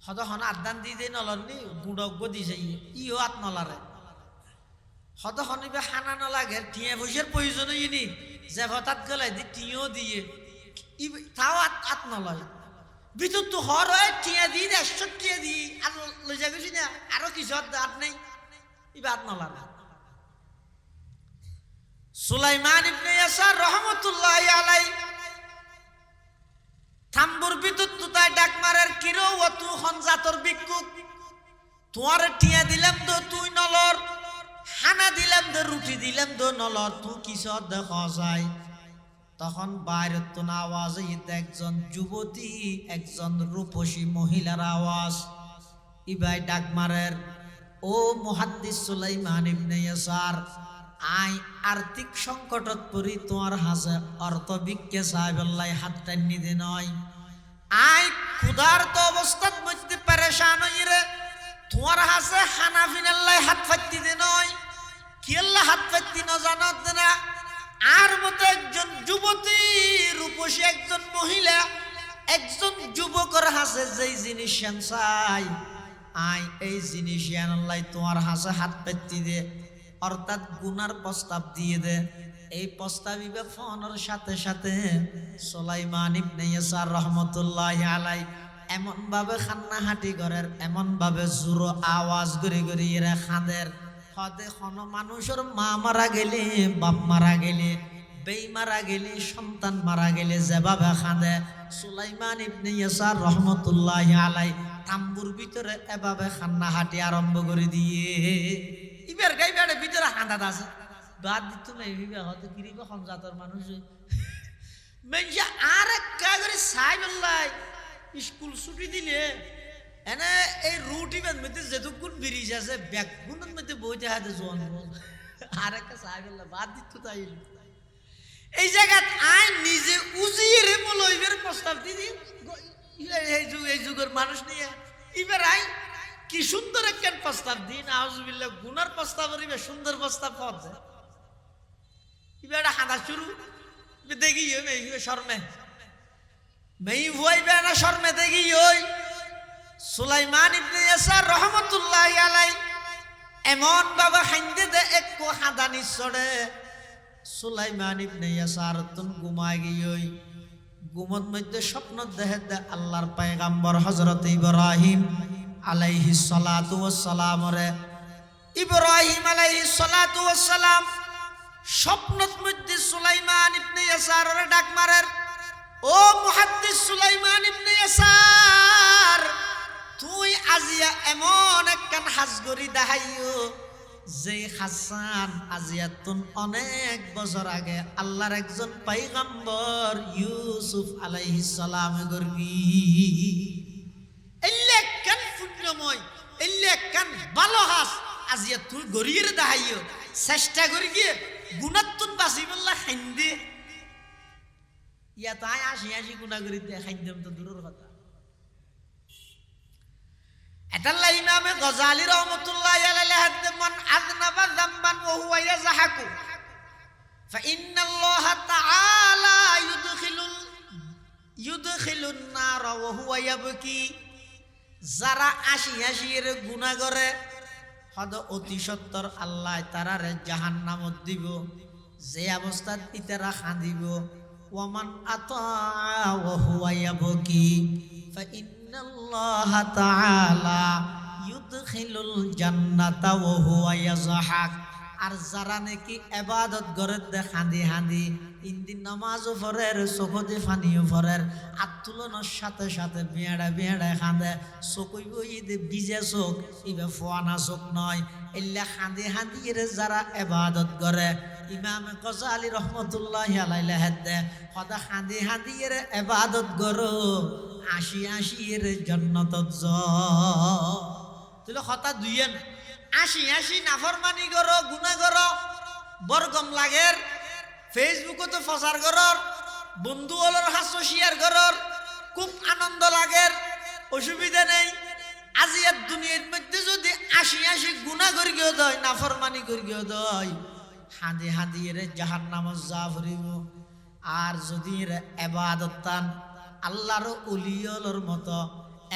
হদ হন আদান দিয়ে দে নলনি গুড়ক দিছে ইও হাত নলারে হদ হনিবে হানা নলাগে টিয়া পয়সার প্রয়োজন ইনি যে হঠাৎ গেলে দি টিও দিয়ে তাও হাত নলয় ভিতর তো হর হয় টিয়া দিয়ে 100 টিয়া দিয়ে আর লই যা গেছি না আরো কিছু হাত নেই ইবে হাত নলারে সুলাইমান ইবনে ইয়াসার রহমাতুল্লাহি আলাইহি থাম্বুর ভিতর তো তাই ডাক মারার কিরো ও তু হনজাতর ভিক্ষুক তোয়ারে টিয়া দিলাম তো তুই নলর হানা দিলাম তো রুটি দিলাম তো নলর তুই কিসব দেখা যায় তখন বাইরের তো আওয়াজ একজন যুবতী একজন রূপসী মহিলার আওয়াজ ইবাই ডাক মারের ও মুহাদ্দিস সুলাইমান ইবনে ইয়াসার আই আর্থিক সংকটত পড়ি তোমার হাসে অর্থ ভিক্ষে সাহেবল্লাই হাত টানি দে নয় আই ক্ষুধার্ত অবস্থার মধ্যে পেরেশান হইরে তোমার হাসে হানাফিনাল্লাই হাত ফাত্তি দে নয় কি আল্লাহ হাত ফাত্তি ন জানত না আর মতো একজন যুবতী রূপসী একজন মহিলা একজন যুবকের হাসে যেই জিনিস চাই আই এই জিনিস আল্লাহ তোমার হাসে হাত ফাত্তি দে অর্থাৎ গুনার প্রস্তাব দিয়ে দে এই প্রস্তাবিবে ফোনের সাথে সাথে সুলাইমান ইবনে ইয়াসার রহমাতুল্লাহি আলাইহি এমন ভাবে খান্নাহাটি করের এমন ভাবে জোর আওয়াজ করে করে এরা খাদের হদে কোন মানুষের মা মারা গেলে বাপ মারা গেলে বেই মারা গেলে সন্তান মারা গেলে যেভাবে খাদে সুলাইমান ইবনে ইয়াসার রহমাতুল্লাহি আলাইহি তাম্বুর ভিতরে এভাবে খান্নাহাটি আরম্ভ করে দিয়ে ইবার গাইবারে ভিতরে হাঁদাত আছে বাদ দিত না এইভাবে হয়তো গিরিবা জাতর মানুষ মেনজা আর এক কাগরে সাইবল্লাই স্কুল ছুটি দিলে এনে এই রুটি বেন মধ্যে যেটুকুন ব্রিজ আছে ব্যাগগুনের মধ্যে বইতে হাতে জোয়ান আর একটা সাইবল্লাই বাদ দিত তাই এই জায়গাত আই নিজে উজিরে মলইবের প্রস্তাব দিদি এই যুগের মানুষ নিয়ে এবার আই কি সুন্দর একটা প্রস্তাব দিন আউযুবিল্লাহ গুনার প্রস্তাব করিবে সুন্দর প্রস্তাব পড়ছে ইবেটা হাঁদা শুরু দেখি মেই শর্মে মেই ভইবে না শর্মে দেখি ওই সুলাইমান ইবনে ইয়াসার রহমাতুল্লাহি আলাইহি এমন বাবা খাইন্দে দে এক কো হাঁদানি ছড়ে সুলাইমান ইবনে ইয়াসার তুন ঘুমায় গিয়ে ঘুমত মধ্যে স্বপ্ন দেখে দে আল্লাহর পয়গম্বর হযরত ইব্রাহিম আলাইহিস সালাতু ওয়াস সালাম রে ইব্রাহিম আলাইহিস সালাতু ওয়াস সালাম স্বপ্নত মধ্যে সুলাইমান ইবনে ইয়াসার রে ডাক মারের ও মুহাদ্দিস সুলাইমান ইবনে ইয়াসার তুই আজিয়া এমন একখান হাজগরি দেখাইও যে হাসান আজিয়াতুন অনেক বছর আগে আল্লাহর একজন পয়গম্বর ইউসুফ আলাইহিস সালাম গরবি এলেকান পুণ্যময় এলেকান ভালো হাস আজিয়া তুই গরিয়ের দেখাইও চেষ্টা করি গিয়ে গুণাত্তুন বাসিবল্লাহ খাইন্দে ইয়া তাই আসি গুণা করি দে খাইন্দম তো দূরের কথা এটাল্লাহ ইমামে গজালি রহমাতুল্লাহি আলাইহি হাদে মান আযনাবা যামবান ওয়া হুয়া ইয়াযহাকু ফাইন্নাল্লাহা তাআলা ইউদখিলুন নারা ওয়া হুয়া ইয়াবকি যারা আসি এর গুনাহ করে হদ অতি সত্তর আল্লাহ তারারে জাহান্নামত দিব, যে অবস্থাত ইতারা খাঁদিব। ওয়ামান আতা ওয়া হুয়া ইয়াবকি ফাইন্নাল্লাহা তাআলা ইউদখিলুল জান্নাতা ওয়া হুয়া ইয়াযহাক। আর যারা নাকি ইবাদত করে খাঁদি খাঁদি ইন্দিন নামাজ পড়ের চোখতে ফানিও পড়ের আত্তুলনের সাথে সাথে বেড়া বেড়া খাঁদে চোখই বইতে বিজে চোখ ইবে ফোয়ানা চোখ নয়, এল্লা খাঁদি খাঁদিয়ে যারা ইবাদত করে ইমাম গজালি রহমতুল্লাহি আলাইহি লেখে সদা খাঁদি খাঁদিয়ে ইবাদত করো ৮০ জান্নাতত যাও। তুলে কথা দুইয়েন ৮০ নাফরমানি করো, গুনাহ করো, বরগম লাগের, ফেসবুকত প্রচার করর, বন্ধু হলর হাস্য শেয়ার করর, খুব আনন্দ লাগের, অসুবিধা নেই। আজিয়ার দুনিয়ার মধ্যে যদি ৮০ গুনাহ করি গিয়ে দয়, নাফরমানি করি গিয়ে দয়, হাঁদি হাঁদি এরে জাহান্নামত যা ভরিব। আর যদি এর ইবাদত তান আল্লাহর ওলিয়লর মতো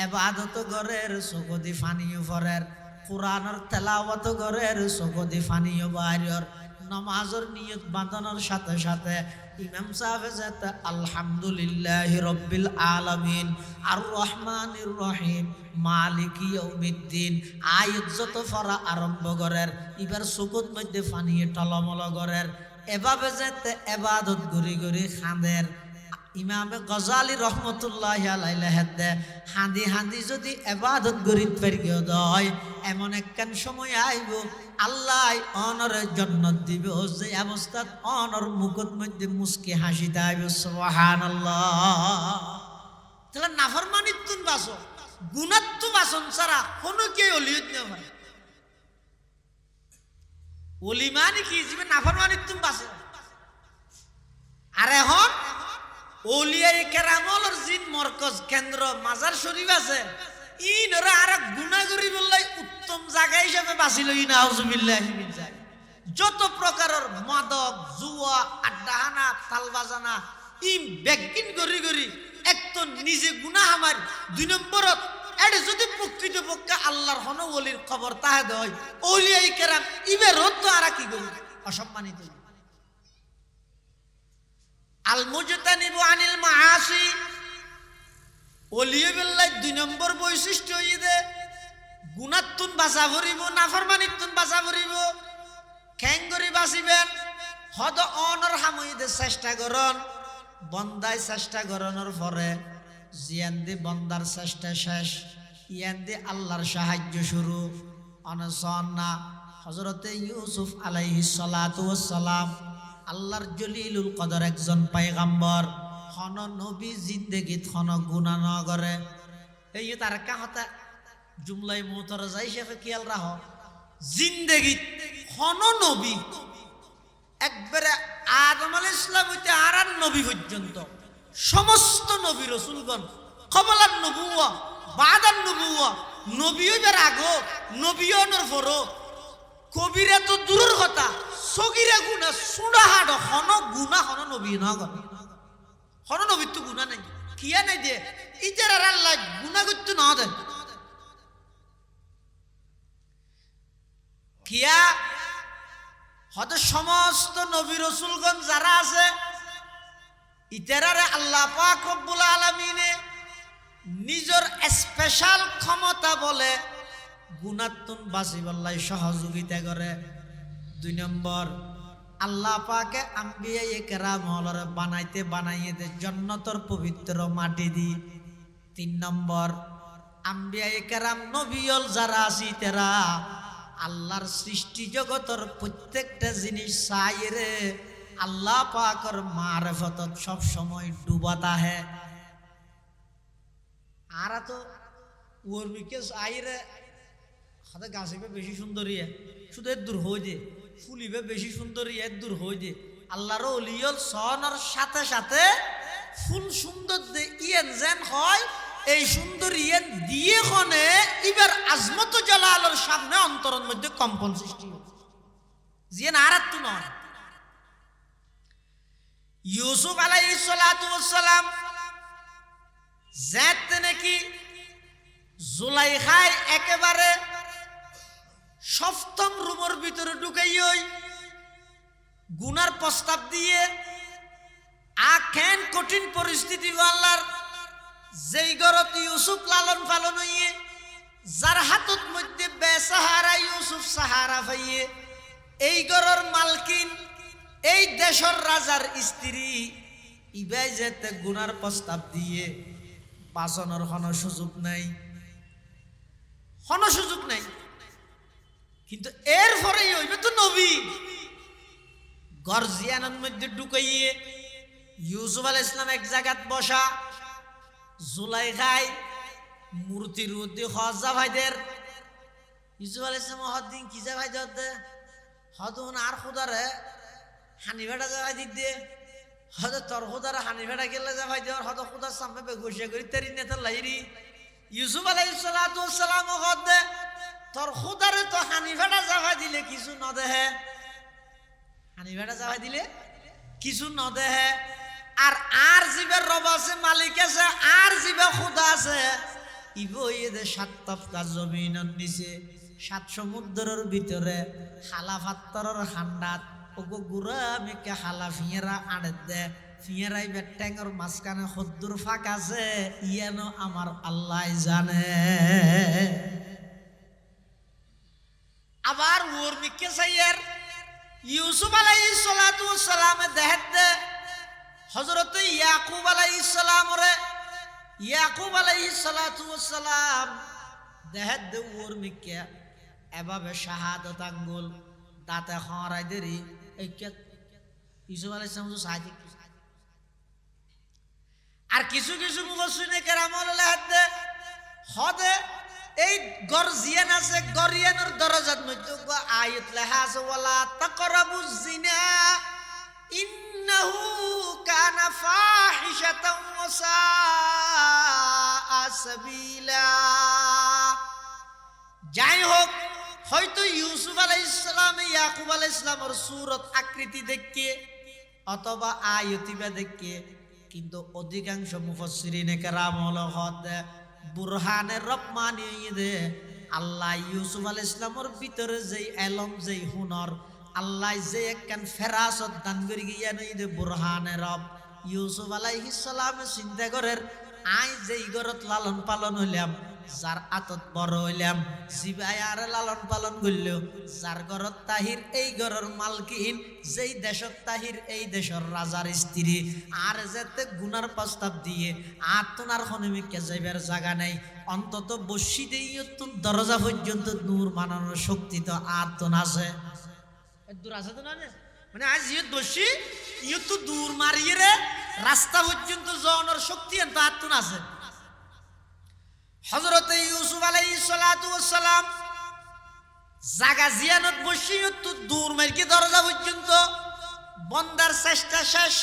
ইবাদত গরের চোখদি ফানিও ফরের, কোরআনের তেলাওয়াত গরের চোখদি ফানিও বাইরের, নামাজের নিয়ত বাঁধানোর সাথে সাথে ইমাম সাহেব যাতে আলহামদুলিল্লাহি রাব্বিল আলামিন আর রহমানির রহিম মালিকি ইয়াউমিদ্দিন আয়াত যত পড়া আরম্ভ করের, এবার চোখত মধ্যে ফানিয়ে টলমল করের, এভাবে যাতে ইবাদত গরি গরি খাঁদের। ইমামে গজালি রহমতুল্লাহি আলাইহি লেখে হাঁদি হাঁদি যদি ইবাদত গরিত পেরিয়ে দেয়, এমন একখান সময় আইব আল্লাহ অনরের জান্নাত দিবে, যে অবস্থাত অনর মুখত মধ্যে মুস্কি হাসিতে আইব। সুবহানাল্লাহ। তাহলে নাফরমানিত তুন বাসো, গুনাত তু বাসন ছাড়া কোনো কে অলিয়ত না হয়। ওলি মানে কি জীবে নাফরমানিত তুন বাসে। আর এখন ওলিয়াই কেরামলর জিন মরকজ কেন্দ্র মাজার শরীফ আছে, ইনরা আর গুনাহ করি বললাই উত্তম জায়গা হিসেবে বাঁচিল। নাউজুবিল্লাহি মিন যালিক। যত প্রকারের মাদক, জুয়া, আড্ডাহানা, তালবাজানা ইম বেগিন করি করি এক তো নিজে গুনাহ আমার, ২ নম্বরত এটা যদি প্রকৃতপক্ষে আল্লাহর হন ওলির খবর তাহে দেয়, ওলিয়াই কেরাম ইবে রত আর কি করি অসম্মানিত। আল মুজতানিবু আনিল মাআসি, ওলিয়ে বিল্লাহ ২ নম্বর বৈশিষ্ট্য ইদে গুনাতুন বাঁচা ভরিব, নাফরমানিতুন বাঁচা ভরিব। খ্যাং করি বাঁচিবেন হদ অনর হামইদে চেষ্টা করন, বন্দায় চেষ্টা করনের পরে জিয়ান্দি বন্দার চেষ্টা শেষ, ইয়ান্দি আল্লাহর সাহায্য শুরু। অনসন্না হযরতে ইউসুফ আলাইহিস সালাতু ওয়াস সালাম আল্লাহর জলিলুল কদর একজন পয়গম্বর, হন নবী জিন্দেগিত হন গুনাহ ন করে। এই তার কাহতা জুমলাই মুতারাজা হিসেবে খেয়াল রাখো, জিন্দেগিত হন নবী একবারে আদম আলাইহিস সালাম হইতে আরান নবী পর্যন্ত সমস্ত নবী রাসূলগণ কবলান নবুওয়া বাদান নবুওয়া, নবী হইবার আগো নবী হওয়ার পরও কবিরা তো দূরের কথা, সগিরা গুনাহ সুরাহাড হন গুনাহ হন নবী না করে, হন নবীর তো গুনাহ নাই, কিয়া নাই দিয়ে ইতার আর আল্লাহ গুনাহ করতে না দেন। কিয়া হয়তো সমস্ত নবী রাসূলগণ যারা আছে ইতারারে আল্লাহ পাক রব্বুল আলামিনে নিজের স্পেশাল ক্ষমতা বলে গুনাতুন বাঁচিবাল্লাই সহযোগিতা করে। ২ নম্বর আল্লাহ পাকে আম্বিয়ায়ে কেরামলরে বানাইতে বানাইয়ে দে জান্নাতের পবিত্র মাটি দি। ৩ নম্বর আম্বিয়ায়ে কেরাম নবিয়ল যারা আছে তারা আল্লাহর সৃষ্টি জগতের প্রত্যেকটা জিনিস চাইরে আল্লাহ পাকের মারিফতত সব সময় ডুবাতা হে। আর তো ওর মিকে চাইরে হাতে গাছিবে বেশি সুন্দরী শুধু এর দূর হয়ে দে, ফুলিবে বেশি সুন্দরী এর দূর হয়ে দে। আল্লাহর ওলিয়ল সহনার সাথে সাথে ফুল সুন্দর দে ইয়েন যেন হয়, এই সুন্দর ইয়েন দিয়ে খনে ইবার আজমত জালালের সামনে অন্তরের মধ্যে কম্পন সৃষ্টি হয়, জিয়েন আর তো নয়। ইউসুফ আলাইহিস সালাতু ওয়াস সালাম যাতে নাকি জুলাইখায় একেবারে সপ্তম রুমের ভিতরে ঢুকাইই গুনার প্রস্তাব দিয়ে আখেন কঠিন পরিস্থিতি আল্লাহর যেই ঘরত ইউসুফ লালন পালন হইয়ে যার হাতত মধ্যে বেসাহারা ইউসুফ সাহারা পাইয়ে এই ঘরের মালকিন এই দেশের রাজার স্ত্রী ইবাই যেতে গুনার প্রস্তাব দিয়ে বাঁচানোর কোনো সুযোগ নাই, কোনো সুযোগ নাই। কিন্তু এরপরেই হইবে তো নবী গর্জিয়ানের মধ্যে ঢুকাইয়ে ইউসুফ আলাইহিস সালাম এক জায়গাত বসা জুলাইখায় মূর্তির মধ্যে হজা ভাইদের ইউসুফ আলাইহিস সালাম হদ্দিন কি যা ভাই দে হদুন আর খুদারে হানি ভেড়া যা ভাই দিতে হদ তোর খুদারে হানি ভেড়া গেলে যা ভাই দেওয়ার হদ খুদার সামনে বেগুসিয়া করি তেরি নেতার লাইরি ইউসুফ আলাইহিস সালাম হদ দে তোর খুদারে তো হানি ভেড়া যা ভাই দিলে কিছু ন দেহে, হানি ভেড়া যা ভাই দিলে কিছু ন দেহে। আর জীবের রব আছে, মালিক আছে, আর জীবে খুদা আছে ইবইদে সাত তফকা জমিনের নিচে সাত সমুদ্রের ভিতরে হালা ফাত্তরের খান্ডাত ওগো গুড়া মেকে হালা ফিয়েরা আড়ে দে ফিয়েরাই বেট্যাঙ্গর মাঝখানে হদ্দুর ফাঁক আছে ইয়ানো আমার আল্লাহ জানে। আবার ওর মিকে সাইয়ের ইউসুফ আলাইহিস সালাতু ওয়াস সালাম দেহতে হযরত ইয়াকুব আলাইহিস সালাম রে ইয়াকুব আলাইহিস সালাতু ওয়াস সালাম দেহতে ওর মিকে এভাবে শাহাদাত আঙ্গুল দাঁতে খরাই দেরি এই ইউসুফ আলাইহিস সালাম তো সাহায্য। আর কিছু কিছু মুফাসসিরিনে কেরাম হলে হদে এই গর্জিয়ান আছে গরিয়ানের দরজার মধ্যে আয়াত লেখা আছে ওয়ালা তাকরাবুজ জিনা ইন্নাহু কানা ফাহিশাতাও ওয়া সাআ সাবিলা। যাই হোক হয়তো ইউসুফ আলাইহিস সালাম ইয়াকুব আলাইহিস সালামের সূরত আকৃতি দেখে অথবা আয়াতিবা দেখে কিন্তু অধিকাংশ মুফাসসিরিনে কেরাম হলে বুরহানের রহমানি দে আল্লাহ ইউসুফ আলাইহিস সালামের ভিতরে যেই এলম যেই হুনর আল্লাহ যে একখান ফেরাসত দান করি গিয়া নই দে বুরহানের রব ইউসুফ আলাইহিস সালাম চিন্তা করের আই যেই ঘরত লালন পালন হইলাম যার আতত বড় হইলাম জিবাই আর লালন পালন করল যার ঘরত তাহির এই ঘরের মালকিন যেই দেশত তাহির এই দেশের রাজার স্ত্রী আর যেতে গুনার প্রস্তাব দিয়ে আত্মনার খনিমিকে যাইবার জায়গা নাই অন্তত বসি দেই দরজা পর্যন্ত নূর মানানোর শক্তি তো আত্মন আছে, দূর আছে তো না মানে আজ ইয়ে বসি ইয়ে তো দূর মারিয়ে রে রাস্তা পর্যন্ত যাওয়ানোর শক্তি তো আত্মন আছে। হযরত ইউসুফ আলাইহিস সালাতু ওয়াস সালাম জাগা জিয়ানত বসি তো দূর মার্কি দরজা পর্যন্ত বন্দার চেষ্টা শেষ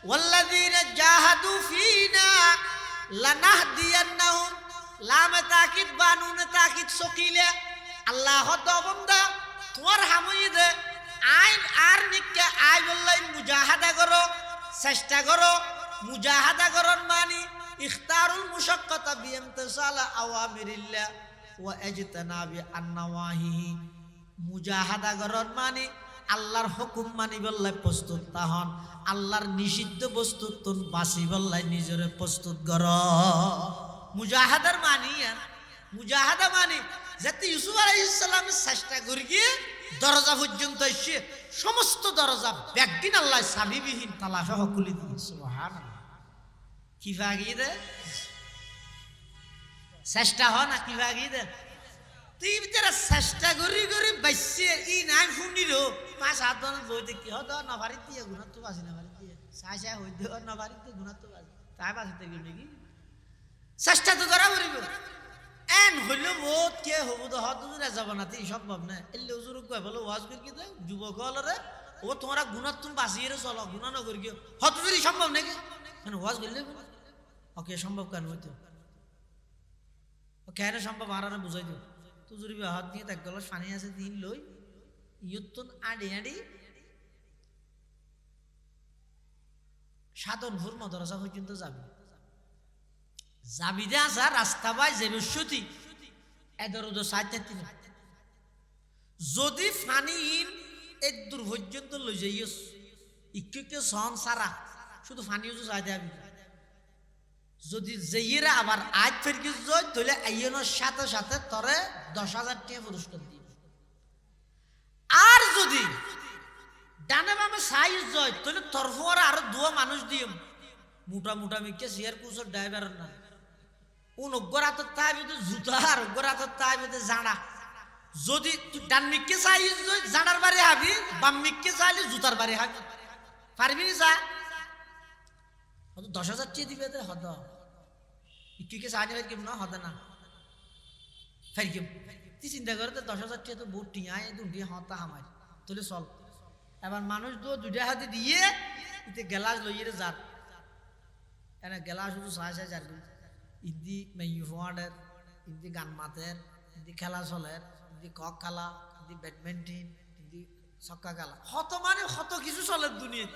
ওয়াল্লাযীনা জাহাদু ফিনা লানাহদিয়ান্নাহুম লামে তাকিদ বানুনে তাকিদ সকিলে আল্লাহ তো বন্দা তোমার হামই দে আইন আর নিকে আই বললাই মুজাহাদা করো চেষ্টা করো মুজাহাদা করন মানি ইখতারুল মুশাক্কাতা বিইমতিসাল আওয়ামিরিল্লাহ ওয়া ইজতিনাবি আন-নওয়াহি। মুজাহাদা করন মানি আল্লাহর হুকুম মানি বললাই প্রস্তুত তাহন আল্লাহর নিষিদ্ধ বস্তু তুন বাসি বললাই নিজরে প্রস্তুত করো। মুজাহাদার মানি মুজাহাদা মানি যাতে ইউসুফ আলাইহিস সালাম চেষ্টা করি গিয়ে দরজা পর্যন্ত এসে সমস্ত দরজা ব্যাগদিন আল্লাহ সাবিবিহীন তালা সহ খুলে দিয়ে সুবহানাল্লাহ কি ভাগিয়ে দে চেষ্টা হ না কি ভাগিয়ে দে তুই যারা চেষ্টা করি করি বাইসে ই নাই শুনিরো 5-7 জন বইতে কি হতো না বাড়ি দিয়ে গুণা তো বাসি না বাড়ি দিয়ে চাই চাই হইতে না বাড়ি দিয়ে গুণা তো বাসি তাই বাসিতে গেল নাকি চেষ্টা তো করা করিব এন হইলে বহুত কে হব তো হত দুরা যাব না তুই সম্ভব না এলে হুজুর কই বলো ওয়াজ করি কি দে যুবক হলরে ও তোমরা গুণা তুমি বাসিয়ে চলো গুণা না করি হত যদি সম্ভব নাকি মানে ওয়াজ করলে ওকে সম্ভব কেন হইতো ও কেন সম্ভব আর বুঝাই দিও তুই যদি হাত দিয়ে এক গ্লাস পানি আছে দিন লই ইয়ুতুন আড়ি আড়ি সাধনপুর মাদ্রাসা পর্যন্ত যাবি যাবি দে আসা রাস্তা বাই যাবে সতী এদের ওদের সাইড থাকতি না যদি ফানিন এক দূর পর্যন্ত লই যাইস একটু সন সারা শুধু ফানি উজু চাই দেবি যদি যেইরা আবার আজ ফের কিছু জয় তাহলে আইনের সাথে সাথে তরে 10,000 টাকা পুরস্কার দিই। আর যদি ডানে বামে সাইজ জয় তাহলে তরফর আরো দুয়া মানুষ দিম মোটা মোটা মিকে শেয়ার কুসর ড্রাইভার না উন অগ্রাত তাই বেদে জুতা আর অগ্রাত তাই বেদে জানা যদি তুই ডান মিকে সাইজ জয় জানার বারে হাবি বাম মিকে চাইলে জুতার বারে হাবি পারবি না যা 10,000 টাকা দিবে তো হদ ইকে সাইজ হয় কেমন হদ না ফের কেম তুই চিন্তা করে তো 10,000 টাকা তো বহুত টিয়ায় দুটি হতা হামাই তাহলে চল এবার মানুষ দুইটা হাতে দিয়ে ইতে গেলাস লইয়ে যার এনে গেলাস শুধু সাহায্য যার ইদি মেয়ু ফোয়াডের ইদি গান মাতের ইদি খেলা চলের ইদি কক খেলা ইদি ব্যাডমিন্টন ইদি ছক্কা খেলা হত মানে হত কিছু চলে দুনিয়া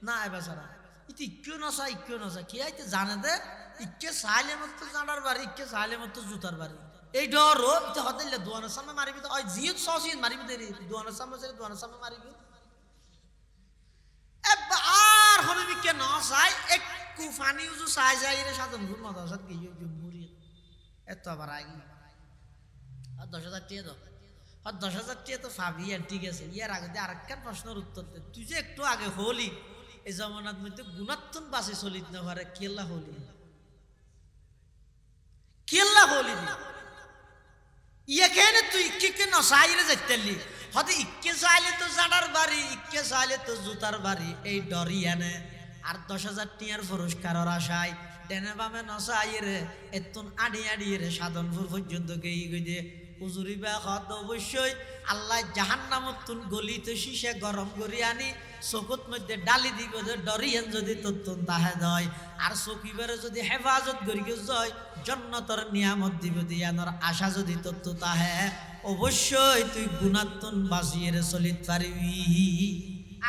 না এবার সারা ইতি ইক্কেও নসা কি আইতে জানে দে ইকে চাইলে মতো জানার বাড়ি ইকে চাইলে মতো জুতার বাড়ি এই ডর ইতে হতে দোয়ানের সামনে মারিবি তো ওই জিও সসিন মারিবি দেরি দোয়ানের সামনে ছেড়ে দোয়ানের সামনে মারিবি আর হবে বিকে ন চাই একটু ফানি উজু চাই যাই রে সাধন ভুল মাদাসাত গিয়ে মুড়ি এত আবার আগে আর 10,000 টাকা দাও আর 10,000 টাকা তো পাবি আর ঠিক আছে ইয়ার আগে দিয়ে আরেকটা প্রশ্নের উত্তর দে তুই যে একটু আগে হলি এই জমানার মধ্যে গুণাত্মন বাসে চলিত না পারে কেল্লা হলি এখানে তুই ইকে নসাইরে যাইতেলি হতে ইকে চাইলে তো জানার বাড়ি ইকে চাইলে তো জুতার বাড়ি এই ডরি এনে আর 10,000 টাকার পুরস্কার আশায় ডেনে বামে নসাইরে এতুন আড়িয়ে রে সাধনপুর পর্যন্ত গেই গই হুজুরি বা হত অবশ্যই আল্লাহ জাহান্নামত তুন গলিতে শিশে গরম করি আনি চকুত মধ্যে ডালি দিব ডরিয়েন যদি তত্তুন তাহে দয় আর চকিবারে যদি হেফাজত করি যায় জন্নতর নিয়ামত দিব দিয়ানোর আশা যদি তত্ত্ব তাহে অবশ্যই তুই গুণাত্মন বাঁচিয়ে চলিত পারবি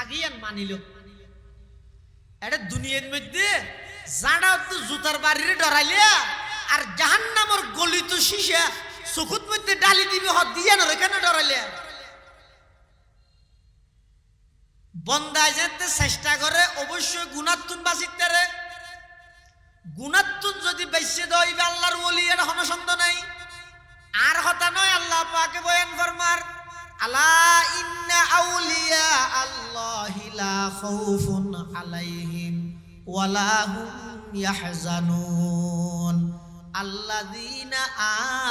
আগিয়ান মানিল এটা দুনিয়ার মধ্যে জানা তো জুতার বাড়িরে ডরাইলে আর জাহান্নামর গলিত শিশে চকুত মধ্যে ডালি দিবি হত দিয়ে না এখানে ডরাইলে বন্দায় যেতে চেষ্টা করে অবশ্যই গুণাত্মন বাঁচিতে রে গুণাত্মন যদি বেশি দইবে আল্লাহর ওলি এর হনসন্দ নাই আর হতা নয় আল্লাহ পাকে বয়ান ফরমার আলা ইন্না আউলিয়া আল্লাহি লা খাউফুন আলাইহিম ওয়ালা হুম ইয়াহজানুন আল্লাযীনা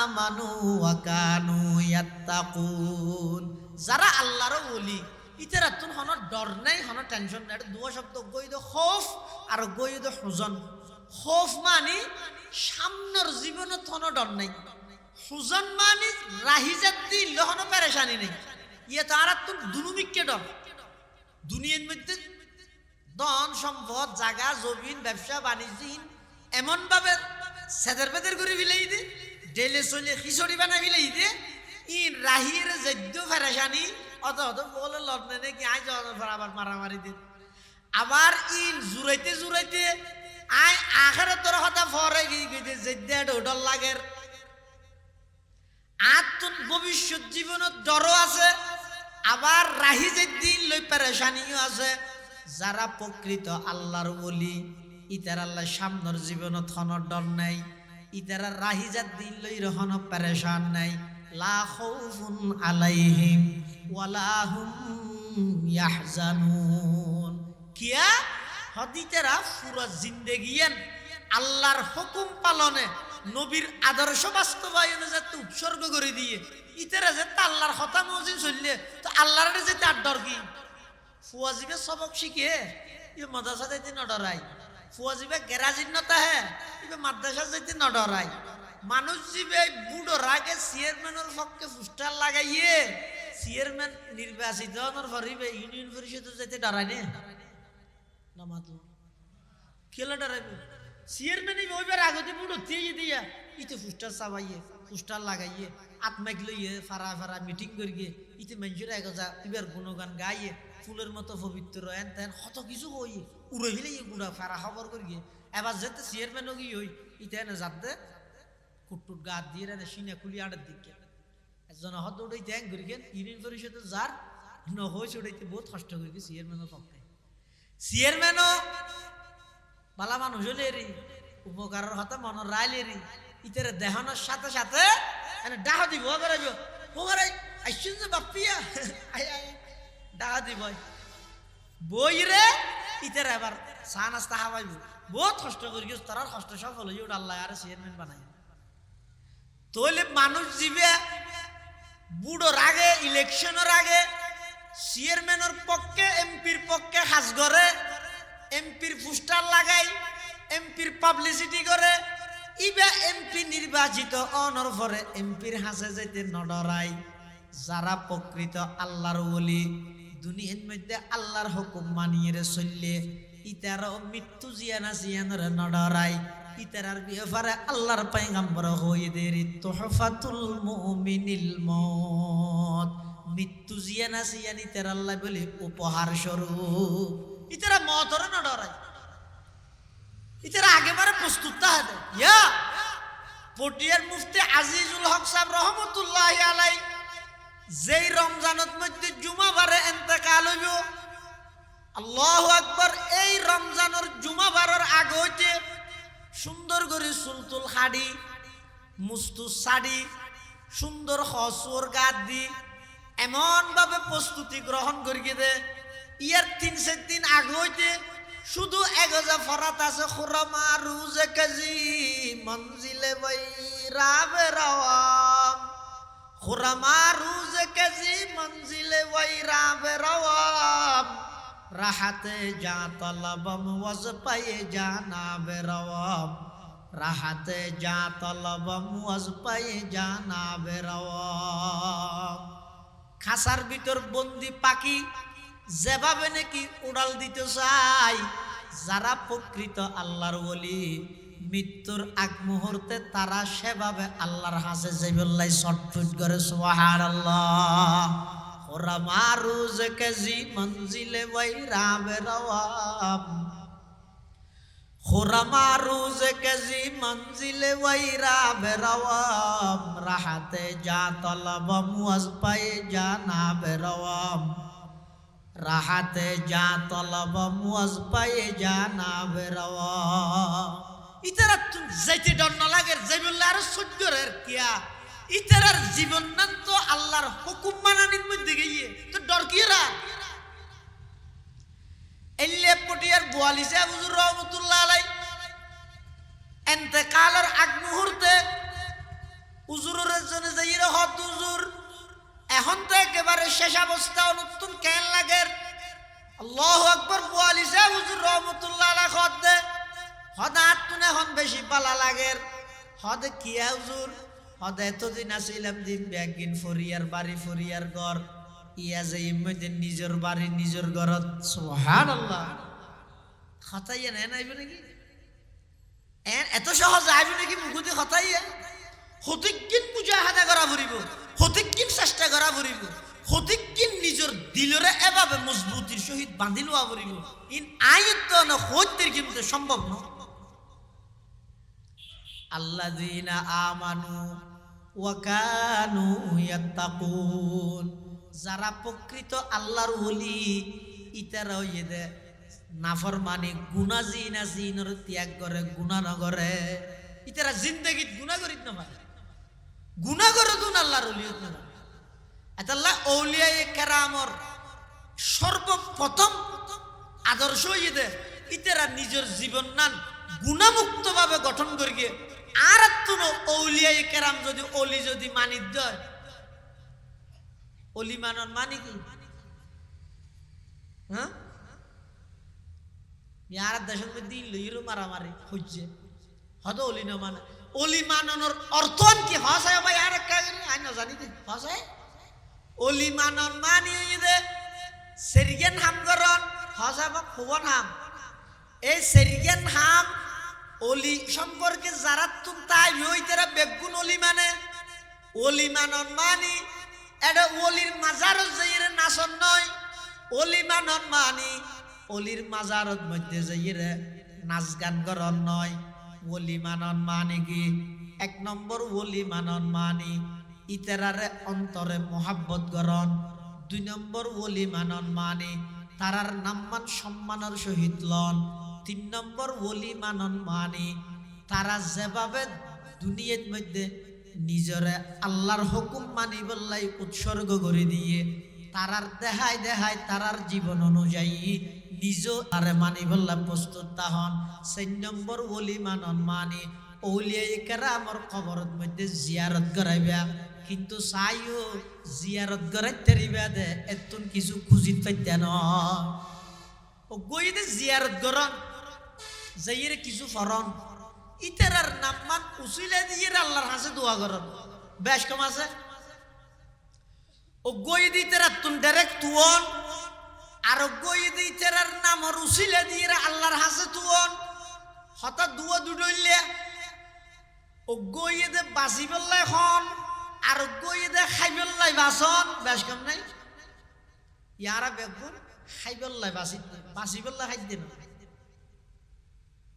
আমানু ওয়া কানু ইয়াত্তাকুন যারা আল্লাহর ওলি ইতারা তুন হন ডর নাই হন টেনশন নাই দুয়া শব্দ গইদ খৌফ আর গইদ হুজন খৌফ মানে সামনের জীবনে থন ডর নাই হুজন মানে রাহিজাত দিল হন পেরেশানি নেই ইয়ে তারা তুন দুনুমিককে ডর দুনিয়ার মধ্যে ধন সম্পদ জায়গা জমিন ব্যবসা বাণিজ্য এমন ভাবে সেদের বেদের করে ফিলাই দে ডেলে চলে খিচড়ি বানাই ফিলাই দে ইন রাহির যদ্য ফেরেশানি অত বলে লড়নে নাকি আই আবার মারামারি দিন আবার ইন জুড়াইতে আই আখের তোর হতা ফরে গিয়ে যদ্যা ডর লাগের আর তোর ভবিষ্যৎ জীবনত ডরও আছে আবার রাহি যেদিন লই পেরেশানিও আছে যারা প্রকৃত আল্লাহর ওলি ইতার আল্লাহ সামনের জীবনত হন ডর নাই ইতারা রাহিজাত দিন লই রহন পেরেশান নাই লা খাউফুন আলাইহিম ওয়ালা হুম ইয়াহজানুন কিয়া হদিতেরা পুরো জিন্দেগিয়ান আল্লাহর হুকুম পালনে নবীর আদর্শ বাস্তবায়নে যাতে উৎসর্গ করে দিয়ে ইতারা যে আল্লাহর কথা মজিন চললে তো আল্লাহর যে তার ডর কি ফুয়াজিবে সবক শিখে ये मदरसा जाते न डराई ফুয়াজিবে গ্যারাজিন নতা হে ইবে মাদ্রাসা যাইতে ন ডরাই মানুষ জিবে বুড়ো রাগে চেয়ারম্যানের পক্ষে পোস্টার লাগাইয়ে চেয়ারম্যান নির্বাচিত হওয়ার পরিবে ইউনিয়ন পরিষদে যাইতে ডরাই নে না মাতো কেলা ডরাইবে চেয়ারম্যানই ওইবার আগতে বুড়ো দিয়ে দিয়া ইতে পোস্টার চাবাইয়ে পোস্টার লাগাইয়ে আত্মাক লইয়ে ফারা মিটিং করিয়ে ইতে মানুষের এগোজা ইবার গুণগান গাইয়ে ফুলের মতো পবিত্র এন তেন কত কিছু হই উড়ে ফেলে গুড়া ফারা খবর করিয়ে এবার যেতে চেয়ারম্যান গিয়ে হই ইতে এনে যাতে কুটুট গা দিয়ে রে সিনে খুলি আড়ের দিকে একজন হত উঠাইতে হ্যাং করি কেন ইউনিয়ন পরিষদে যার নহইস উঠাইতে বহুত কষ্ট করি চেয়ারম্যানের পক্ষে চেয়ারম্যানও বালা মানুষ হলে রে উপকারের হতে মনের রাইলে রে ইতারে দেহানোর সাথে সাথে ডাহা দিব ওগরে আইসুন যে বাপিয়া ডাহা দিব বই রে ইতারে এবার চা নাস্তা খাওয়াইব বহুত কষ্ট করি গেছ তার কষ্ট সফল হয়ে ওটা আল্লাহ আর চেয়ারম্যান বানাই তইলে মানুষ জীবে বুড়োর আগে ইলেকশনের আগে চেয়ারম্যানের পক্ষে এমপির পক্ষে হাজ করে এমপির পোস্টার লাগাই এমপির পাবলিসিটি করে ইবা এমপি নির্বাচিত অনর পরে এমপির হাসে যেতে নডরাই যারা প্রকৃত আল্লাহর ওলি দুনিয়ার মধ্যে আল্লাহর হুকুম মানিয়ে চললে ইতারও মৃত্যু জিয়ানারে নডরাই ইতারার ব্যাপারে আল্লাহর পয়গম্বর হয়ে দেরি তোহফাতুল মুমিনিল মউত মৃত্যু জিয়ানি তের আল্লাহ বলে উপহার স্বরূপ ইতারা মতরে নডরাই ইতারা আগেবারে প্রস্তুত থাকে ইয়া পটিয়ার মুফতি আজিজুল হক সাহেব রহমতুল্লাহি আলাইহি যেই রমজানত মধ্যে জুমাবারে ইন্তেকাল হইব আল্লাহু আকবার এই রমজানের জুমাবারের আগে হইতে সুন্দর করে সুলতুল খাড়ি মুস্তু সাড়ি সুন্দর হসুর গাদ দি এমন ভাবে প্রস্তুতি গ্রহণ করিয়ে দে ইয়ার 3-4 দিন আগে হইতে শুধু এগজা ফরাত আছে খুরমা রুজে কাজি মঞ্জিলে বাইরাবে রাওয়াম খুরমা রুজে কাজি মঞ্জিলে বাইরাবে রাওয়াম রাহাতে যা তলবম ওয়াজ পায়ে জানা বেরাওয়াম রাহাতে যা তলবম ওয়াজ পায়ে জানা বেরাওয়াম খাসার ভিতর বন্দি পাখি যেভাবে নাকি উড়াল দিতে চাই যারা প্রকৃত আল্লাহর ওলি মৃত্যুর আগ মুহূর্তে তারা সেভাবে আল্লাহর হাসে যেবল্লাই ছটফট করে সুবহানাল্লাহ খুরমা রুজ কাজি মঞ্জিলে বাইরাবে রাওয়াম খুরমা রুজ কাজি মঞ্জিলে বাইরাবে রাওয়াম রাহাতে যা তলবম ওয়াজ পায়ে জানা বেরাওয়াম রাহাতে যা তলবম ওয়াজ পায়ে জানা বেরাওয়াম ইতারা তুই যাইতে ডর না লাগে যেবল্লা আর সহ্যের কিয়া ইতারার জীবন নাম তো আল্লাহর হুকুম মানানির মধ্যে গিয়ে তো ডর কিরা এল্লে পটিয়ার 42 হুজুর রহমাতুল্লাহ আলাইহি ইন্তেকালের আগ মুহূর্তে হুজুরের জন্য যাইরা হত হুজুর এখন তো একেবারে শেষ অবস্থা নতুন কেন লাগে আল্লাহু আকবার 42 হুজুর রহমাতুল্লাহ আলাইহি হদ দে হদাত তুনে হন বেশি পালা লাগে হদ কিয়া হুজুর হদ এতদিন আসিলাম দিন ব্যাগিন ফরিয়ার বাড়ি ফরিয়ার ঘর ইয়া যে ইমতে নিজের বাড়ি নিজের ঘরত সুবহানাল্লাহ খাতাইয়া না নাইবে নাকি এত সহজ আইবে নাকি মুখতে খাতাইয়া হতিকিন মুজাহাদা করা ভরিব হতিকিন চেষ্টা করা ভরিব হতিকিন নিজের দিলরে এভাবে মজবুতির সহিত বাঁধি লওয়া ভরিব ইন আয়াত না হইতের কিন্তু সম্ভব না আল্লাযীনা আমানু ওয়া কানু ইয়াত্তাকুন যারা প্রকৃত আল্লাহর ওলি ইতারা হইদে নাফরমানি গুনাহ জিনার ত্যাগ করে গুনাহ না করে ইতারা জিন্দেগীত গুনাহ করিত না পারে গুনাহ করে দুন আল্লাহর ওলিয়ত না আল্লাহ আউলিয়ায়ে কেরামর সর্বপ্রথম আদর্শ হইদে ইতারা নিজের জীবন নান গুনাহমুক্ত ভাবে গঠন করিয়ে আর তুনো আউলিয়ায়ে কেরাম যদি ওলি যদি মানিত দেয় ওলি মানন মানে কি হ্যাঁ ইয়ার দেশের মধ্যে লইরো মারামারি হচ্ছে হদ ওলি না মানে ওলি মাননের অর্থ কি হসায় ভাই আর আই না জানি দে হসায় ওলি মানন মানি দে সেরিগেন হাম করন হসায় বা খুবন হাম এই সেরিগেন হাম ওলি সম্পর্কে যারা তুম তাই হইতেরা বেগুন ওলি মানে ওলি মানন মানি এটা ওলির মাজারত যাইরে নাচন নয় ওলি মানন মানি ওলির মাজারত মধ্যে যাইরে নাচ গান করন নয় ওলি মানন মানে কি 1 নম্বর ওলি মানন মানি ইতেরারে অন্তরে মোহাব্বত গরণ। 2 নম্বর ওলি মানন মানে তারার নাম্মান সম্মানের সহিত লন। 3 নম্বর ওলি মানন মানে তারা যেভাবে দুনিয়ার মধ্যে নিজরে আল্লাহর হুকুম মানি বললাই উৎসর্গ করে দিয়ে তারার দেহায় দেহায় তারার জীবন অনুযায়ী নিজ আরে মানি বললা প্রস্তুত তাহন। 4 নম্বর ওলি মানন মানে ওলিয়ায়ে কেরামর কবরের মধ্যে জিয়ারত করাইবা, কিন্তু চাইও জিয়ারত করাইতে রিবা দে এতুন কিছু খুঁজিত পাইতে ন ও গইদে জিয়ারত করন যাইরে কিছু ফরন ইতারার নাম্মান উসিলে দিয়ে আল্লাহর কাছে দোয়া করন। বেশ কম আছে ও গইদি তেরা তুন ডাইরেক্ট তুন আর গইদি তেরার নামর উসিলে দিয়ে আল্লাহর কাছে তুন হঠাৎ দুয়া দুডইলে ও গইদে বাসি বললাই হন আর গইদে খাইবল্লাই বাসন। বেশ কম নাই ইয়ারা বেগুন খাইবল্লাই বাসি বাসি বললাই খাই দিন।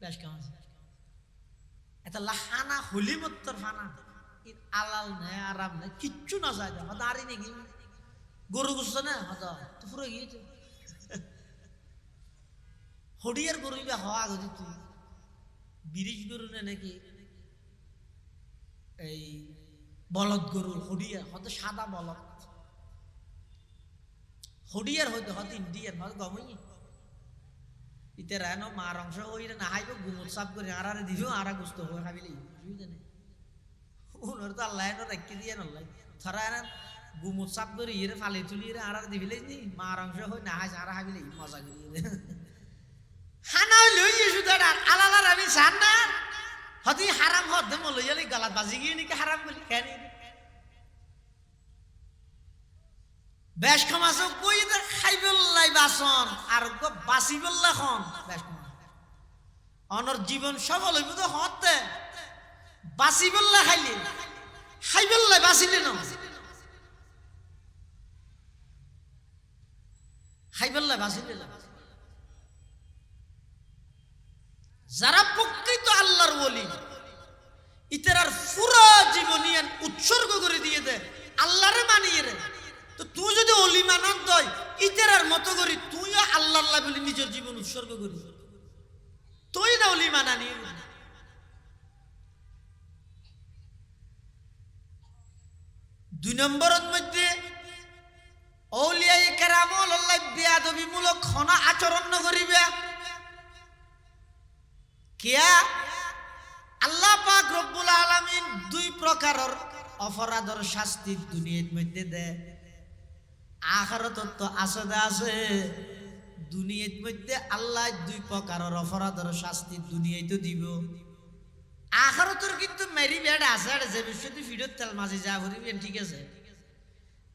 বেশ কম আছে এটা লাহানা হলিমত্তর ফানা আলাল নেই আরাম নেই কিচ্ছু না যায় হয়তো আরই নাকি গরু গুছছে না হয়তো তো পুরো গিয়েছে হডিয়ার গরু বা হওয়া গেছে তুই বিরিশ গরু না নাকি এই বলদ গরু হডিয়ার হয়তো সাদা বলদ হডিয়ার হয়তো হয়তো ইন্ডিয়ান হয়তো গমই ইতে রানো মার অংশ হইরে না হাইব গুমুত সাপ করে আরারে দিও আরা গুস্ত হয়ে খাবিলি বুঝতে না ওনার তো আল্লাহ এর রাখি দিয়ে নল্লাই থরা এর গুমুত সাপ করে ইরে ফালি তুলি রে আরারে দিবিলে নি মার অংশ হই না হাই আরা খাবিলি মজা করি খানা লই সুদাটা আলালার আমি জান না হতি হারাম হদ মল লইলি গলাত বাজি গিয়ে নাকি হারাম বলি কেন বেশ ক্ষমাস কই দে খাইবল্লাই বাসন আর বাসিবল্লা খন বেশ অনর জীবন সফল হইব তো হতে বাসিবল্লা খাইলে খাইবল্লাই বাসিলে না খাইবল্লাই বাসিলে না। যারা প্রকৃত আল্লাহর ওলি ইতারার পুরো জীবনিয়ান উৎসর্গ করে দিয়ে দে আল্লাহরে মানিয়ে রে তো তুই যদি অলি মানত দয় ইতারার মতো করি তুইও আল্লাহ আল্লাহ বলি নিজের জীবন উৎসর্গ করি তুই না অলি মানানি। 2 নম্বরের মধ্যে আউলিয়ায়ে কেরামুল আল্লাহ বেয়াদবিমূলক খনা আচরণ না করিবে কিয়া আল্লাহ পাক রব্বুল আলামিন 2 প্রকারের অপরাধের শাস্তি দুনিয়ার মধ্যে দেয়। আখিরাত তো আছে দুনিয়ার মধ্যে আল্লাহ 2 প্রকারের অপরাধের শাস্তি দুনিয়ায় তো দিব। আখিরাতের কিন্তু মেরি বেড আছে যে বিশ্বতি ফিরত তেল মাঝে যা করিবেন ঠিক আছে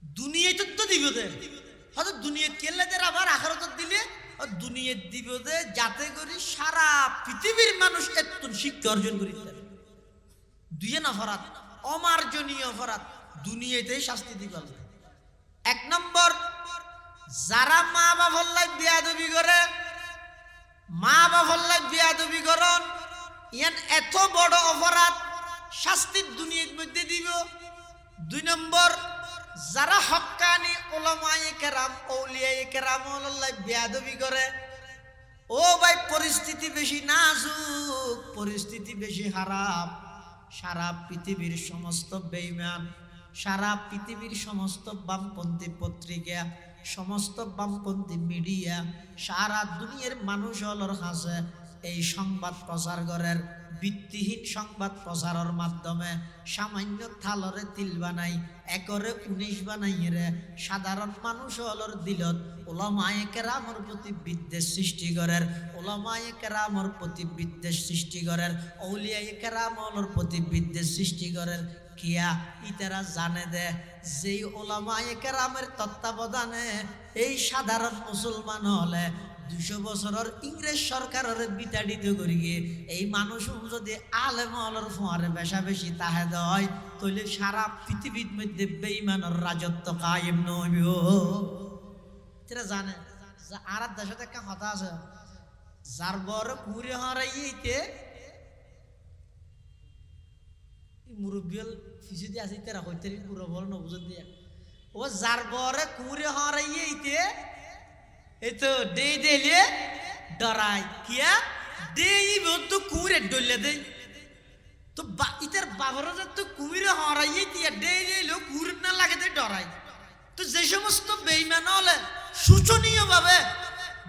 দুনিয়ায় তো দিব দে হয়তো দুনিয়াত কেলে দে আবার আখিরাত দিলে দুনিয়াত দিব দে যাতে করি সারা পৃথিবীর মানুষ এত শিক্ষা অর্জন করিতে পারে। 2 অপরাধ অমার্জনীয় অপরাধ দুনিয়াতেই শাস্তি দিবে। 1 নম্বর যারা মা বাবার লাই বেয়াদবি করে মা বাবার লাই বেয়াদবি করন ইয়ান এত বড় অপরাধ শাস্তি দুনিয়ার মধ্যে দিব। 2 নম্বর যারা হক্কানি উলামায়ে কেরাম আউলিয়ায়ে কেরাম আল্লাহ বেয়াদবি করে ও ভাই পরিস্থিতি বেশি নাজুক পরিস্থিতি বেশি খারাপ সারা পৃথিবীর সমস্ত বেঈমান সারা পৃথিবীর সমস্ত বামপন্থী পত্রিকা সমস্ত বামপন্থী মিডিয়া সারা দুনিয়ার মানুষ হলর কাছে এই সংবাদ প্রচার করেন ভিত্তিহীন সংবাদ প্রচারের মাধ্যমে সামান্য থালরে তিল বানাই একরে 19 বানাইরে সাধারণ মানুষ হলর দিলত উলামায়ে কেরামের প্রতি বিদ্বেষ সৃষ্টি করেন উলামায়ে কেরামের প্রতি বিদ্বেষ সৃষ্টি করেন আউলিয়ায়ে কেরামের প্রতি বিদ্বেষ সৃষ্টি করেন কিয়া ইতারা জানে দে যেই উলামায়ে কেরামের তত্ত্বাবধানে এই সাধারণ মুসলমান হলে 200 বছরের ইংরেজ সরকারের বিতাড়িত করি গিয়ে এই মানুষ যদি আলেম হলর ফোয়ারে বেশা বেশি তাহে দেয় তাহলে সারা পৃথিবীর মধ্যে বেঈমানের রাজত্ব কায়েম নইব। এরা জানে আর দেশে একটা কথা আছে যার বড় পুরে হারাইতে মুরব্বিয়ল ফিসি দিয়ে আসি তেরা হইতে পুরো বল নবুজন দিয়া ও যার বরে কুমুরে হরাইয়ে ইতে এই তো দে দেলে ডরাই কিয়া দেই বন্ধু কুমুরে ডলে দেই তো ইতার বাবার তো কুমিরে হরাইয়ে দিয়া দেই দেলো কুমুর না লাগে দে ডরাই তো যে সমস্ত বেঈমান হলে শোচনীয় ভাবে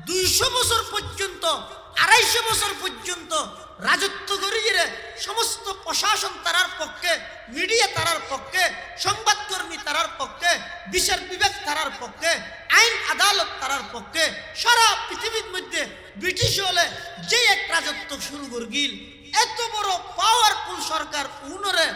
200 বছর পর্যন্ত 250 বছর পর্যন্ত রাজত্ব করিয়ে সমস্ত প্রশাসন তারার পক্ষে, মিডিয়া তারার পক্ষে, সংবাদকর্মী তারার পক্ষে, বিচার বিভাগ তারার পক্ষে, আইন আদালত তারার পক্ষে, সারা পৃথিবীর মধ্যে ব্রিটিশ হলে যে এক রাজত্ব শুরু করগিল এত বড় পাওয়ারফুল সরকার উনরে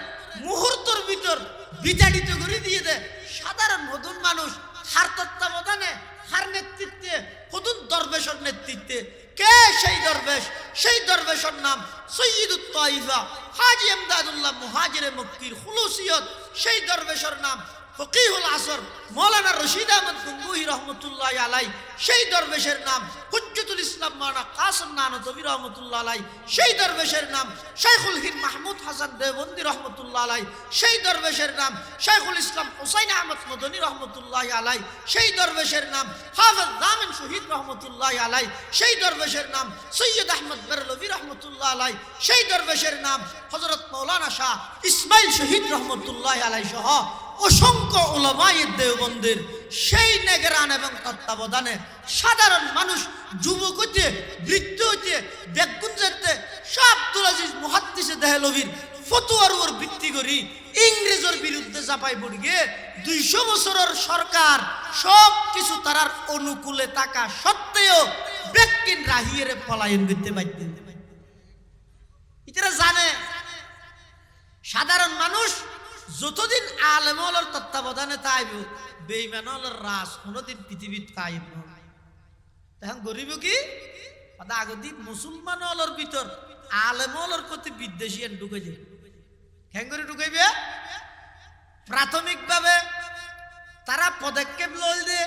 মুহূর্তের ভিতর বিতাড়িত করে দিয়ে দেয় সাধারণ নতুন মানুষ হার তত্ত্বাবধানে হার নেতৃত্বে হুদুদ দরবেশের নেতৃত্বে কে সেই দরবেশ? সেই দরবেশের নাম সৈয়দুত তাইফা হাজী ইমদাদুল্লাহ মুহাজিরে মক্কির খুলুসিয়ত। সেই দরবেশের নাম ফকিহুল আসর মৌলানা রশিদ আহমদ গঙ্গুহি রহমতুল্লাহ আলাই। সেই দরবেশের নাম হুজ্জতুল ইসলাম মাওলানা কাসিম নানতবী রহমতুল্লাহ আলাই। সেই দরবেশের নাম শাইখুল হিন্দ মাহমুদ হাসান দেওবন্দি রহমতুল্লাহ আলাই। সেই দরবেশের নাম শাইখুল ইসলাম হুসাইন আহমদ মদনী রহমতুল্লাহ আলাই। সেই দরবেশের নাম হাফেজ জামিন শহীদ রহমতুল্লাহ আলাই। সেই দরবেশের নাম সৈয়দ আহমদ বেরলভী রহমতুল্লাহ আলাই। সেই দরবেশের নাম হযরত মাওলানা শাহ ইসমাইল শহীদ রহমতুল্লাহ আলাই সহ অসংখ্য উলামায়ে দেওবন্দের সেই নেগরান এবং তত্ত্বাবধানে সাধারণ মানুষ যুবক হইতে বৃদ্ধ হইতে বেগুন যেতে শাহ আব্দুল আজিজ মুহাদ্দিসে দেহলভীর ফতোয়ার উপর ভিত্তি করি ইংরেজের বিরুদ্ধে চাপাই পড়ি গিয়ে 200 বছরের সরকার সব কিছু তারার অনুকূলে থাকা সত্ত্বেও ব্যক্তিন রাহিয়ের পলায়ন করতে বাধ্য। এটারা জানে সাধারণ মানুষ যতদিন আলেমর তত্ত্বাবধানে তাইব বেঈমানের রাজ কোনদিন পৃথিবীত কায়েম নয়। তখন গরিব কি আগদিন মুসলমান হলর ভিতর আলেমর প্রতি বিদ্বেষী ঢুকে যায়। কেন করে ঢুকাইবে? প্রাথমিকভাবে তারা পদক্ষেপ লই দে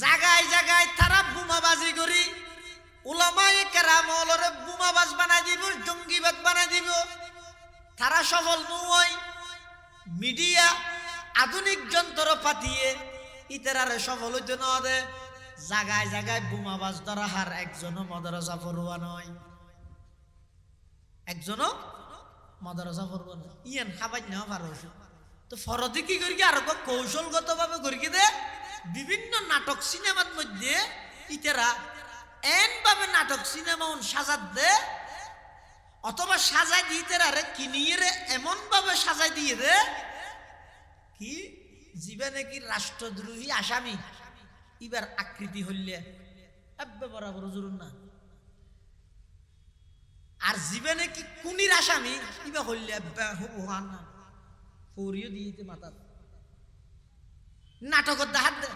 জায়গায় জায়গায় তারা বোমাবাজি করি উলামায়ে কেরাম হলরে বোমাবাজ বানাই দিব, জঙ্গিবাদ বানাই দিব। তারা সফল নয়। মিডিয়া আধুনিক যন্ত্রপাতিয়ে ইতারারে সফল হইতে না দে জায়গায় জায়গায় বোমাবাজ ধরা হার একজনও মাদ্রাসা পড়ুয়া নয়, একজনও মাদ্রাসা পড়ুয়া নয়। ইয়ান খাবাই নেওয়া পারো তো ফরদি কি করি আরো কৌশলগত ভাবে করি দে বিভিন্ন নাটক সিনেমার মধ্যে ইতারা এন ভাবে নাটক সিনেমা সাজাত দে অথবা সাজাই দিতে রে কিনিয়ে রে এমন ভাবে সাজাই দিয়ে দে কি জীবে নাকি রাষ্ট্রদ্রোহী আসামি এবার আকৃতি হইলে এব্বে বরাবর জরুর না। আর জীবে নাকি কুনির আসামি ইবা হইলে এব্বে হন না ফরিও দিতে মাথা নাটকত দেখাত দে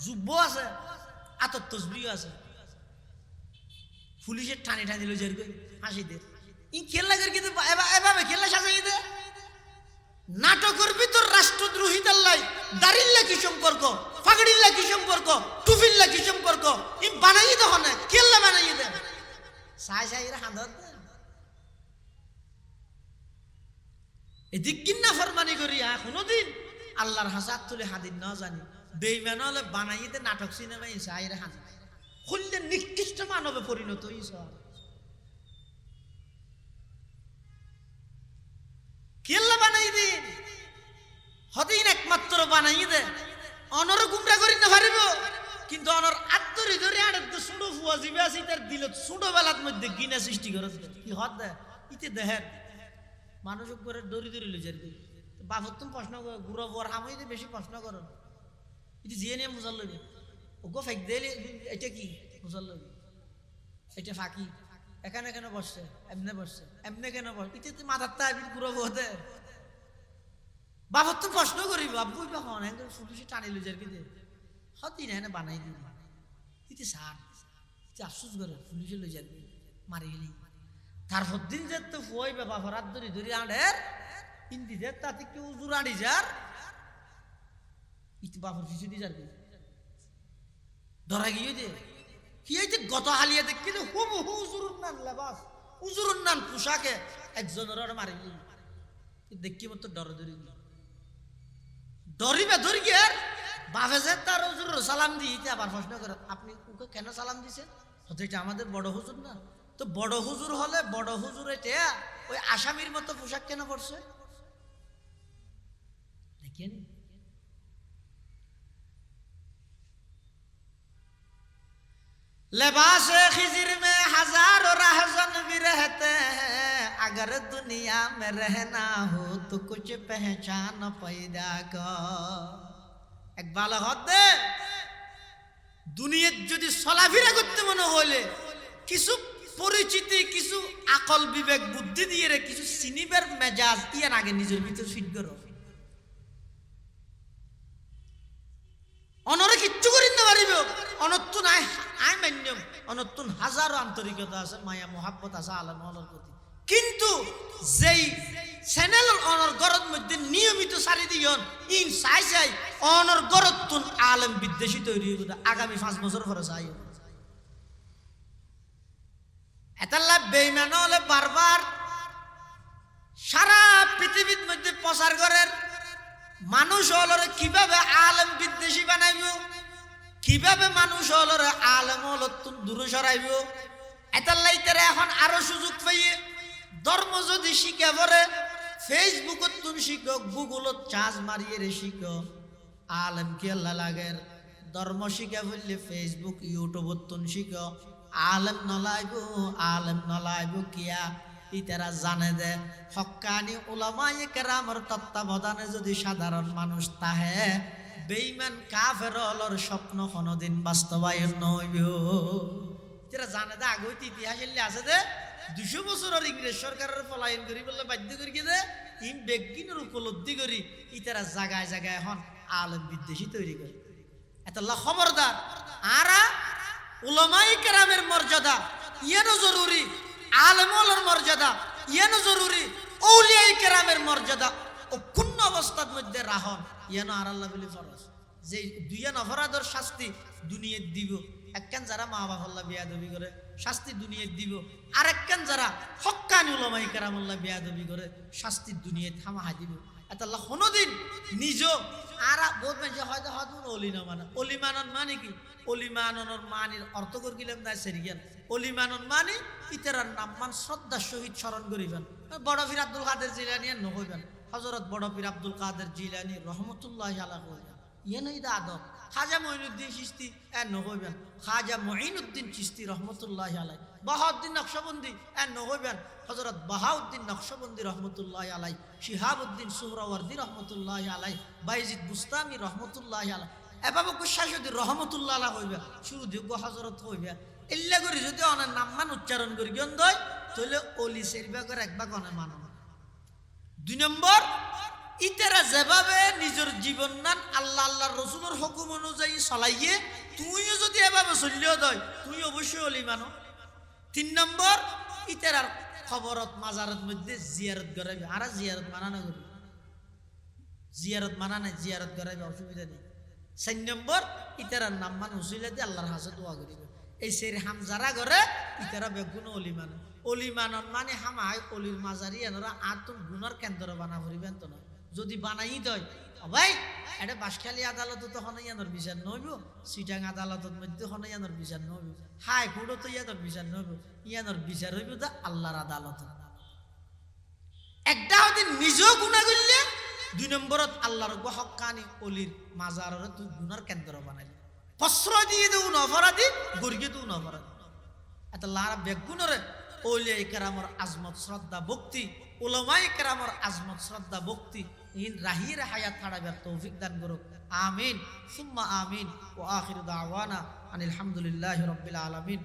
যুব্য আছে আতর তসবিও আছে পুলিশের টানি টানি লই যার হাসি দে ই খেলা করে কিন্তু এভাবে খেলা সাজাই দে। নাটকের ভিতর রাষ্ট্রদ্রোহিতার লাই দাড়িল্লা কি সম্পর্ক, ফাগড়িল্লা কি সম্পর্ক, টুফিল্লা কি সম্পর্ক ই বানাই দে হনে খেলা বানাই দে সাই সাই এর হাঁদত এদিক কিন্না ফরমানি করি কোনদিন আল্লাহর হাসাত তুলে হাদিন না জানি বেঈমান হলে বানাই দে নাটক সিনেমা ইসা এর হাঁদত খুললে নিকৃষ্ট মানবে পরিণত ইসা কেল্লা বানাই দিন হদিন একমাত্র বানাই দে অনর গুমরা করি না পারিব কিন্তু অনর আত্মরি ধরে আড়ে ছোট ফুয়া জিবে আছে তার দিল ছোট বেলার মধ্যে গিনা সৃষ্টি করে কি হদ দে ইতে দেহের মানুষ উপরে দড়ি দড়ি লই যাবে বাপত তুমি প্রশ্ন গুড়ো বর আমি বেশি প্রশ্ন করো ইতি জিয়ে নিয়ে মুজাল লইবে ওগো ফেক দিলে এটা কি মুজাল লইবে এটা ফাঁকি এখানে কেন বসছে এমনে বসছে এমনে কেন বসছে ইতে মাথার তা গুড়ো বহতে বাপত তুমি প্রশ্ন করিব আব্বু হন পুলিশে টানি লই যার কি দে হতি না এনে বানাই দিবি ইতি সার ইতি আফসোস করে পুলিশে লই যার মারি গেলি তারপর দিন যে তো ফুয়াই বাবা ফরাত ধরি ধরি আড়ের ইন্দি যে তাতে কি উজুর আড়ি যার ইতি বাপর কিছু দি যার ধরা গিয়ে দে কি হইতে গত হালিয়া দেখি হুবহু উজুরুন নান লেবাস উজুরুন নান পোশাকে একজনের মারি গেলি দেখি মতো ডরিবে ধরি গিয়ে বাপে যে তার হুজুর সালাম দিতে আবার প্রশ্ন করে আপনি ওকে কেন সালাম দিছেন? হয়তো এটা আমাদের বড় হুজুর না, তো বড় হুজুর হলে বড় হুজুর এটা ওই আসামির মতো পোশাক কেন পরছে? দেখেন लेबासे खिजिर में हजारों रहजन भी रहते हैं, अगर दुनिया में रहना हो तो कुछ पहचान पैदा कर। एक बालक होते दुनिया যদি চলাফেরা করতে মনে হলে কিছু পরিচিতি, কিছু আকল বিবেক বুদ্ধি দিয়ে রে কিছু সিনিবের মেজাজ ইয়ার আগে নিজের ভিতর ফিট করো। অনরে কিচ্ছু করিতে না পারিব, অনতুন আই মান্যম, অনতুন হাজারো আন্তরিকতা আছে, মায়া মোহাব্বত আছে আলম আলোর প্রতি, কিন্তু যেই চ্যানেল অনর গরত মধ্যে নিয়মিত সারি দিয়ন ইন চাই চাই অনর গরতুন আলম বিদ্বেষী তৈরি হইব আগামী 5 বছর পরে চাই। এতাল্লা বেঈমান হলে বারবার সারা পৃথিবীর মধ্যে প্রচার করেন মানুষ হলরে কিভাবে আলেম বিদ্বেষী বানাইব, কিভাবে মানুষ হলরে আলেম হলতুন দূরে সরাইব। এটার লাইতারে এখন আরো সুযোগ পাইয়ে ধর্ম যদি শিখে পড়ে ফেসবুকত তুন শিখো, গুগলত চার্জ মারিয়ে রে শিখো, আলেম কি আল্লাহ লাগের। ধর্ম শিখে বললে ফেসবুক ইউটিউবত তুন শিখো, আলেম নলাইব কিয়া ইতারা জানে দে হক্কানি উলামায়ে কেরামের তত্ত্বাবধানে যদি সাধারণ মানুষ তাহে বেঈমান কাফের হলর স্বপ্ন কোনদিন বাস্তবায়ন নইব। যারা জানে দে আগে ইতিহাস আছে দে 200 বছরের ইংরেজ সরকারের পলায়ন করি বললে বাধ্য করি দে ইন বেগিনের উপলব্ধি করি ইতারা জায়গায় জায়গায় এখন আলেম বিদ্বেষী তৈরি করে। এতলা খবরদার, আরা উলামায়ে কেরামের মর্যাদা ইয়ানো জরুরি, আলেমুলের মর্যাদা ইয়ানো জরুরি, আউলিয়ায়ে কেরামের মর্যাদা অক্ষুণ্ণ অবস্থার মধ্যে রাহন ইয়ানো আর আল্লাহ বলি ফরজ। যে দুইয়া অপরাধের শাস্তি দুনিয়াত দিব, একখান যারা মা বাবাল্লাহ বিয়াদবি করে শাস্তি দুনিয়াত দিব, আর একখান যারা হক্কানি উলামায়ে কেরামুল্লাহ বিয়াদবি করে শাস্তি দুনিয়াত থামাহা দিব। এত আল্লাহ কোনদিন নিজ আর বহুত মানুষ হয়তো হয়তো অলি না মানে অলি মানন মানে কি? অলি মাননের মানির অর্থ করে গেলাম না সেরিয়ান অলি মানন মানে ইতারার নাম মান শ্রদ্ধার সহিত স্মরণ করিবেন। বড় পীর আব্দুল কাদের জিলানী নহইবেন, হযরত বড় পীর আব্দুল কাদের জিলানী রহমতুল্লাহ আলাইহি কইবেন ইয়ানই দা আদব। খাজা মঈনুদ্দিন চিশতি নহইবেন, খাজা মঈনুদ্দিন চিশতি রহমতুল্লাহ আলাইহি। বাহাউদ্দিন নকশবন্দি নহইবেন, হযরত বাহাউদ্দিন নকশবন্দি রহমতুল্লাহ আলাইহি। শিহাবউদ্দিন সুহরাওয়ার্দী রহমতুল্লাহ আলাইহি, বাইজিদ বুস্তামি রহমতুল্লাহ আলাইহি, এভাবে কুশাশুদ্দিন রহমতুল্লাহ আলাইহি হইবে, শুরু যোগ্য হযরত হইবে। ইল্লা করি যদি অনেক নামমান উচ্চারণ করি গন দয় তাহলে অলি সেরবা করে একবার গনে মানো। 2 নম্বর, ইতারা যেভাবে নিজের জীবন নান আল্লাহ আল্লাহর রসুলের হুকুম অনুযায়ী চলাইয়ে তুইও যদি এভাবে চলিও দয় তুই অবশ্যই অলি মানো। 3 নম্বর, ইতারার খবরত মাজারত মধ্যে জিয়ারত করাইবে, আর জিয়ারত মানা না করি, জিয়ারত মানা নাই, জিয়ারত করাইবে অসুবিধা নেই। 4 নম্বর, ইতারার নাম মান উসিলা দিয়ে আল্লাহর হাসে দোয়া করিবে। এই সের হামজারা করে ইতারা বেগুন অলি মানে অলি মানন মানে হামায় অলির মাজারি এনরা আর তো গুনার কেন্দ্র বানা ভরিবেন তো না। যদি বানাই দয় ভাই এটা বাঁশখালী আদালত তো হনাইয়ানোর বিচার নইব, সিটাং আদালতের মধ্যে হনাইয়ানোর বিচার নইব, হাইকোর্টও তো ইয়ানোর বিচার নইব, ইয়ানোর বিচার হইব দা আল্লাহর আদালত। একটা হতে নিজেও গুণা করলে 2 নম্বরত আল্লাহর হক্কানি অলির মাজারের তুই গুনার কেন্দ্র বানাইলি, প্রশ্রয় দিয়ে দেউ অপরাধী, গরিয়ে দেউ অপরাধী। এত লারা বেগুনরে ওলিয়ায়ে কেরামর আজমত শ্রদ্ধা ভক্তি, উলামায়ে কেরামর আজমত শ্রদ্ধা ভক্তি ইন রাহির হায়াত ছাড়াবার তৌফিক দান করুক। আমিন সুম্মা আমিন। ওয়া আখিরু দাওয়ানা আনিল হামদুলিল্লাহি রাব্বিল আলামিন।